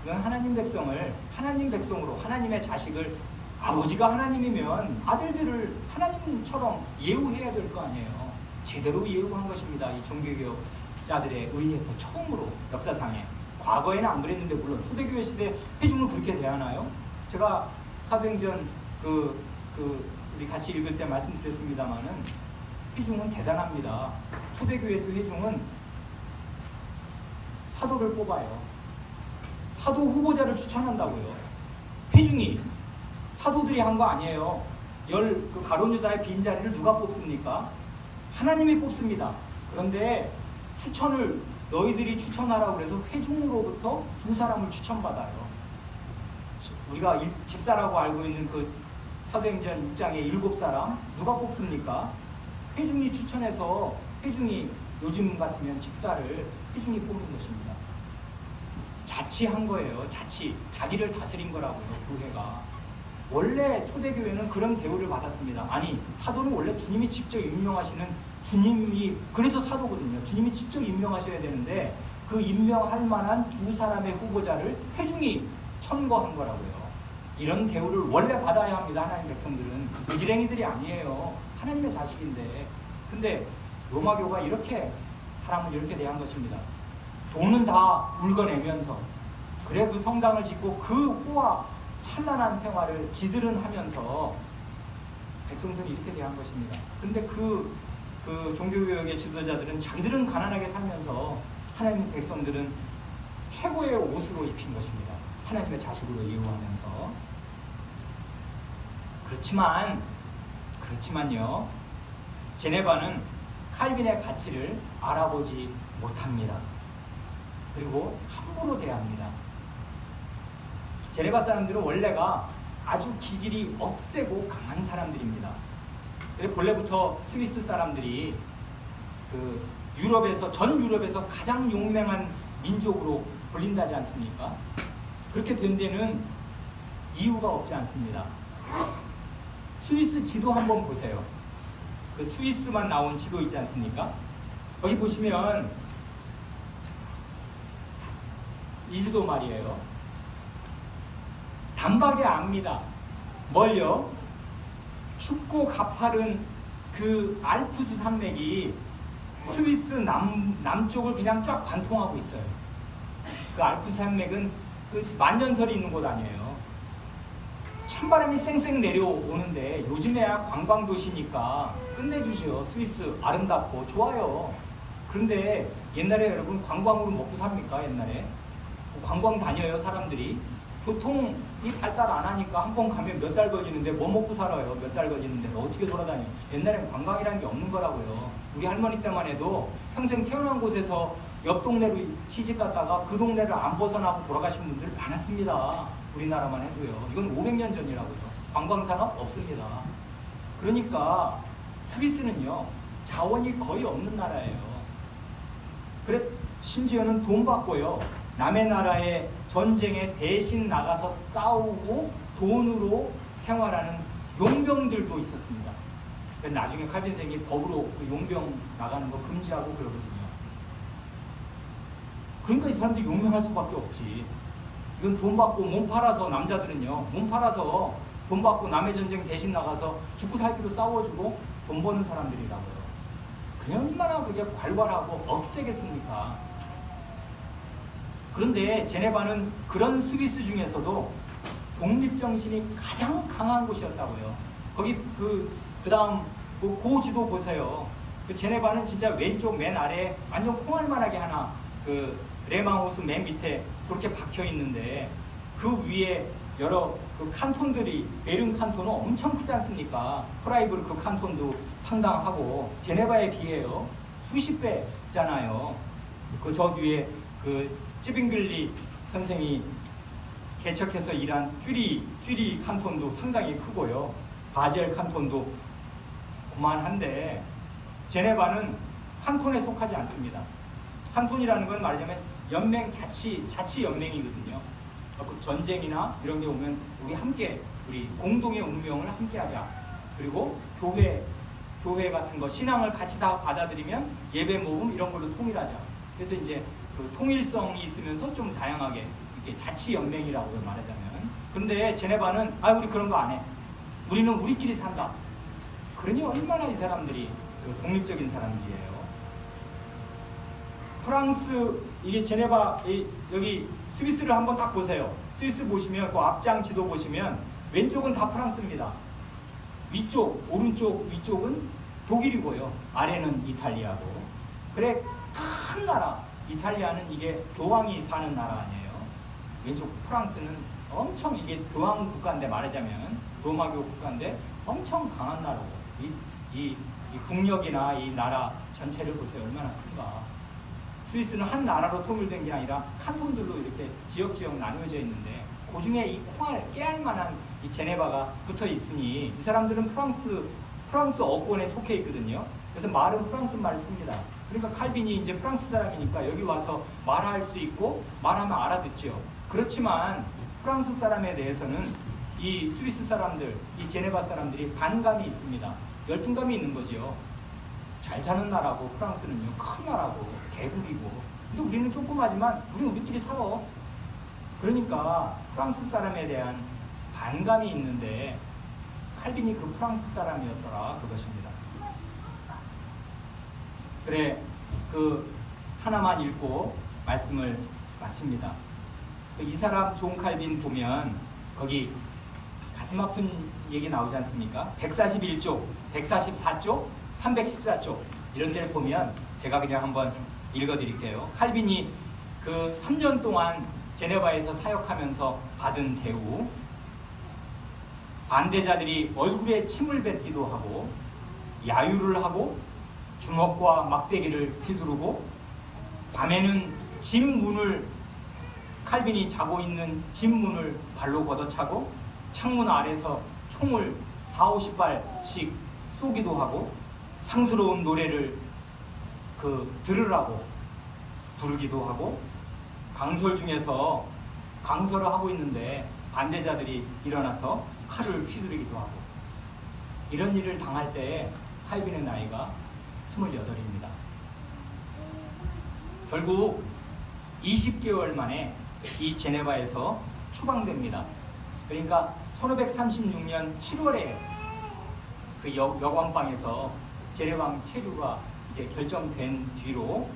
그건 하나님 백성을 하나님 백성으로, 하나님의 자식을, 아버지가 하나님이면 아들들을 하나님처럼 예우해야 될 거 아니에요. 제대로 예우한 것입니다. 이 종교개혁자들에 의해서 처음으로 역사상에. 과거에는 안 그랬는데, 물론 초대교회 시대 회중을 그렇게 대하나요? 제가 사도행전 우리 같이 읽을 때 말씀드렸습니다마는 회중은 대단합니다. 초대교회도 회중은 사도를 뽑아요. 사도 후보자를 추천한다고요. 회중이 사도들이 한 거 아니에요. 그 가룟 유다의 빈자리를 누가 뽑습니까? 하나님이 뽑습니다. 그런데 추천을 너희들이 추천하라고 그래서 회중으로부터 2사람을 추천받아요. 우리가 집사라고 알고 있는 그 사도행전 6장의 7사람 누가 뽑습니까? 회중이 추천해서, 회중이 요즘 같으면 집사를 회중이 뽑는 것입니다. 자치한 거예요. 자치를 다스린 거라고요, 교회가. 원래 초대교회는 그런 대우를 받았습니다. 아니, 사도는 원래 주님이 직접 임명하시는, 주님이 그래서 사도거든요. 주님이 직접 임명하셔야 되는데 그 임명할 만한 두 사람의 후보자를 회중이 천거한 거라고요. 이런 대우를 원래 받아야 합니다. 하나님 백성들은 의지랭이들이 아니에요. 하나님의 자식인데. 근데 로마교가 이렇게 사람을 이렇게 대한 것입니다. 돈은 다 물거내면서, 그래 그 성당을 짓고 그 호화 찬란한 생활을 지들은 하면서 백성들이 이렇게 대한 것입니다. 근데 그 종교개혁의 지도자들은 자기들은 가난하게 살면서 하나님 백성들은 최고의 옷으로 입힌 것입니다. 하나님의 자식으로 이용하면서. 그렇지만요, 제네바는 칼빈의 가치를 알아보지 못합니다. 그리고 함부로 대합니다. 제네바 사람들은 원래가 아주 기질이 억세고 강한 사람들입니다. 그래서 본래부터 스위스 사람들이 전 유럽에서 가장 용맹한 민족으로 불린다지 않습니까? 그렇게 된 데는 이유가 없지 않습니다. 스위스 지도 한번 보세요. 그 스위스만 나온 지도 있지 않습니까? 거기 보시면 이 지도 말이에요. 단박에 압니다. 뭘요? 춥고 가파른 그 알프스 산맥이 스위스 남쪽을 그냥 쫙 관통하고 있어요. 그 알프스 산맥은 그 만년설이 있는 곳 아니에요. 찬바람이 쌩쌩 내려오는데 요즘에야 관광도시니까 끝내주죠. 스위스 아름답고 좋아요. 그런데 옛날에 여러분 관광으로 먹고 삽니까? 옛날에 관광 다녀요 사람들이. 교통이 발달 안 하니까 한 번 가면 몇 달 걸리는데 뭐 먹고 살아요? 몇 달 걸리는데 어떻게 돌아다녀요? 옛날엔 관광이라는 게 없는 거라고요. 우리 할머니 때만 해도 평생 태어난 곳에서 옆 동네로 시집 갔다가 그 동네를 안 벗어나고 돌아가신 분들 많았습니다. 우리나라만 해도요. 이건 500년 전이라고요. 관광산업 없습니다. 그러니까 스위스는요, 자원이 거의 없는 나라예요. 그래 심지어는 돈 받고요, 남의 나라의 전쟁에 대신 나가서 싸우고 돈으로 생활하는 용병들도 있었습니다. 나중에 칼빈생이 법으로 그 용병 나가는 거 금지하고 그러거든요. 그러니까 이 사람들이 용맹할 수밖에 없지. 이건 돈 받고 몸 팔아서, 남자들은요 몸 팔아서 돈 받고 남의 전쟁 대신 나가서 죽고 살기로 싸워주고 돈 버는 사람들이라고요. 그냥 얼마나 그게 괄괄하고 억세겠습니까? 그런데 제네바는 그런 스위스 중에서도 독립정신이 가장 강한 곳이었다고요. 거기 그다음 그 지도 보세요. 그 제네바는 진짜 왼쪽 맨 아래 완전 콩알만하게 하나, 그 레망호수 맨 밑에 그렇게 박혀 있는데 그 위에 여러 그 칸톤들이, 베른 칸톤은 엄청 크지 않습니까? 프라이부르 그 칸톤도 상당하고 제네바에 비해요 수십 배잖아요. 그 저 뒤에 그 찌빙글리 선생이 개척해서 일한 쭈리 칸톤도 상당히 크고요. 바젤 칸톤도 그만한데 제네바는 칸톤에 속하지 않습니다. 칸톤이라는 건 말하자면 연맹, 자치 연맹이거든요. 그 전쟁이나 이런 게 오면 우리 함께, 우리 공동의 운명을 함께 하자. 그리고 교회 같은 거, 신앙을 같이 다 받아들이면 예배 모금 이런 걸로 통일하자. 그래서 이제 그 통일성이 있으면서 좀 다양하게 이렇게 자치 연맹이라고 말하자면. 그런데 제네바는 우리 그런 거 안 해. 우리는 우리끼리 산다. 그러니 얼마나 이 사람들이 독립적인 사람들이에요. 프랑스, 이게 제네바, 여기 스위스를 한번 딱 보세요. 스위스 보시면 그 앞장 지도 보시면 왼쪽은 다 프랑스입니다. 위쪽, 오른쪽, 위쪽은 독일이고요. 아래는 이탈리아고. 그래 큰 나라. 이탈리아는 이게 교황이 사는 나라 아니에요. 왼쪽 프랑스는 엄청, 이게 교황 국가인데 말하자면 로마교 국가인데 엄청 강한 나라고. 이 국력이나 이 나라 전체를 보세요. 얼마나 큰가. 스위스는 한 나라로 통일된 게 아니라 칸톤들로 이렇게 지역 나누어져 있는데 그 중에 이 콩알, 깨알만한 이 제네바가 붙어 있으니 이 사람들은 프랑스 어권에 속해 있거든요. 그래서 말은 프랑스 말을 씁니다. 그러니까 칼빈이 이제 프랑스 사람이니까 여기 와서 말할 수 있고 말하면 알아듣죠. 그렇지만 프랑스 사람에 대해서는 이 스위스 사람들, 이 제네바 사람들이 반감이 있습니다. 열등감이 있는 거지요. 잘 사는 나라고, 프랑스는요 큰 나라고 대국이고, 근데 우리는 조그마지만 우리끼리 살아. 그러니까 프랑스 사람에 대한 반감이 있는데 칼빈이 그 프랑스 사람이었더라, 그것입니다. 그래, 그 하나만 읽고 말씀을 마칩니다. 이 사람 존 칼빈 보면 거기 가슴 아픈 얘기 나오지 않습니까? 141쪽, 144쪽, 314쪽 이런 데를 보면 제가 그냥 한번 읽어드릴게요. 칼빈이 그 3년 동안 제네바에서 사역하면서 받은 대우, 반대자들이 얼굴에 침을 뱉기도 하고 야유를 하고 주먹과 막대기를 휘두르고 밤에는 집 문을, 칼빈이 자고 있는 집 문을 발로 걷어차고 창문 아래서 총을 40-50발씩 쏘기도 하고 상스러운 노래를 들으라고 부르기도 하고, 강설 중에서 강설을 하고 있는데 반대자들이 일어나서 칼을 휘두르기도 하고, 이런 일을 당할 때 칼빈의 나이가 28입니다. 결국 20개월 만에 이 제네바에서 추방됩니다. 그러니까 1536년 7월에 그 여관방에서 제네방 체류가 이제 결정된 뒤로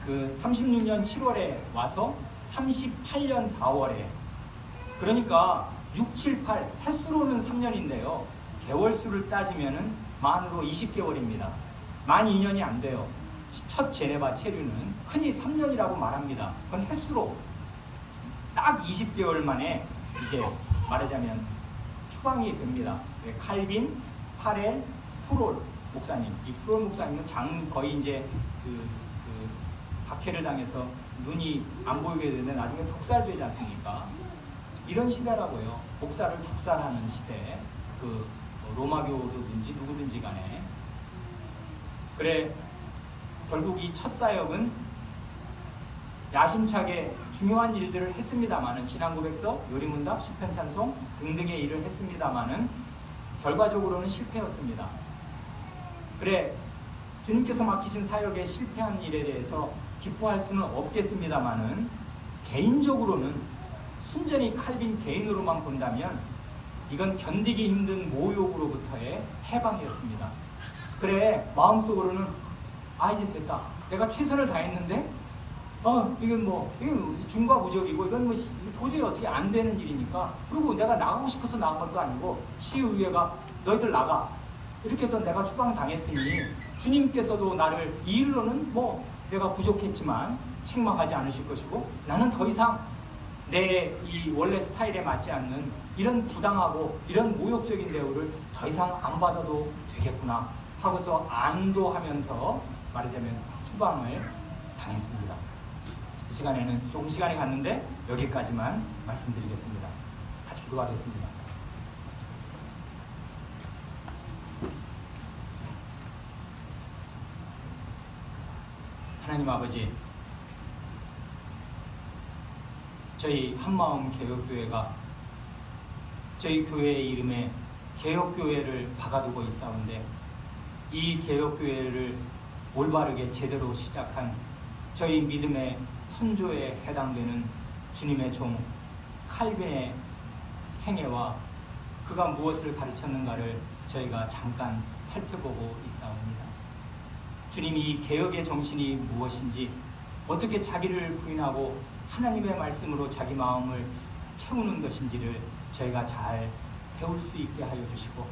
그 36년 7월에 와서 38년 4월에, 그러니까 6, 7, 8 횟수로는 3년인데요. 개월수를 따지면은 만으로 20개월입니다. 만 2년이 안 돼요. 첫 제네바 체류는 흔히 3년이라고 말합니다. 그건 횟수로 딱 20개월 만에 이제 말하자면 추방이 됩니다. 칼빈, 파렐, 프롤 목사님, 이 프롤 목사님은 거의 이제 박해를 당해서 눈이 안 보이게 되는데 나중에 독살되지 않습니까? 이런 시대라고요. 목사를 독살하는 시대. 로마교도든지 누구든지 간에. 그래, 결국 이 첫 사역은 야심차게 중요한 일들을 했습니다마는, 신앙고백서, 요리문답, 시편찬송 등등의 일을 했습니다마는 결과적으로는 실패였습니다. 그래, 주님께서 맡기신 사역에 실패한 일에 대해서 기뻐할 수는 없겠습니다마는 개인적으로는 순전히 칼빈 개인으로만 본다면 이건 견디기 힘든 모욕으로부터의 해방이었습니다. 그래, 마음속으로는 이제 됐다. 내가 최선을 다했는데 이건 중과 무적이고 이건 도저히 어떻게 안 되는 일이니까, 그리고 내가 나가고 싶어서 나간 것도 아니고 시의회가 너희들 나가 이렇게 해서 내가 추방당했으니 주님께서도 나를 이 일로는 내가 부족했지만 책망하지 않으실 것이고, 나는 더 이상 내 이 원래 스타일에 맞지 않는 이런 부당하고 이런 모욕적인 대우를 더 이상 안 받아도 되겠구나 하고서 안도하면서 말하자면 추방을 당했습니다. 이 시간에는 조금 시간이 갔는데 여기까지만 말씀드리겠습니다. 같이 기도하겠습니다. 하나님 아버지, 저희 한마음 개혁교회가 저희 교회의 이름에 개혁교회를 박아두고 있사온데, 이 개혁교회를 올바르게 제대로 시작한 저희 믿음의 선조에 해당되는 주님의 종 칼빈의 생애와 그가 무엇을 가르쳤는가를 저희가 잠깐 살펴보고 있사옵니다. 주님이 이 개혁의 정신이 무엇인지, 어떻게 자기를 부인하고 하나님의 말씀으로 자기 마음을 채우는 것인지를 저희가 잘 배울 수 있게 하여 주시고,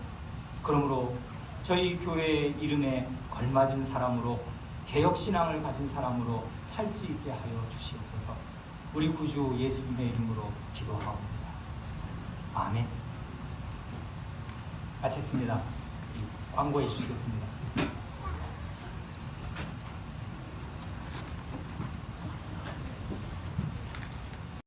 그러므로 저희 교회의 이름에 걸맞은 사람으로, 개혁신앙을 가진 사람으로 살 수 있게 하여 주시옵소서. 우리 구주 예수님의 이름으로 기도하옵니다. 아멘. 마쳤습니다. 광고해 주시겠습니다.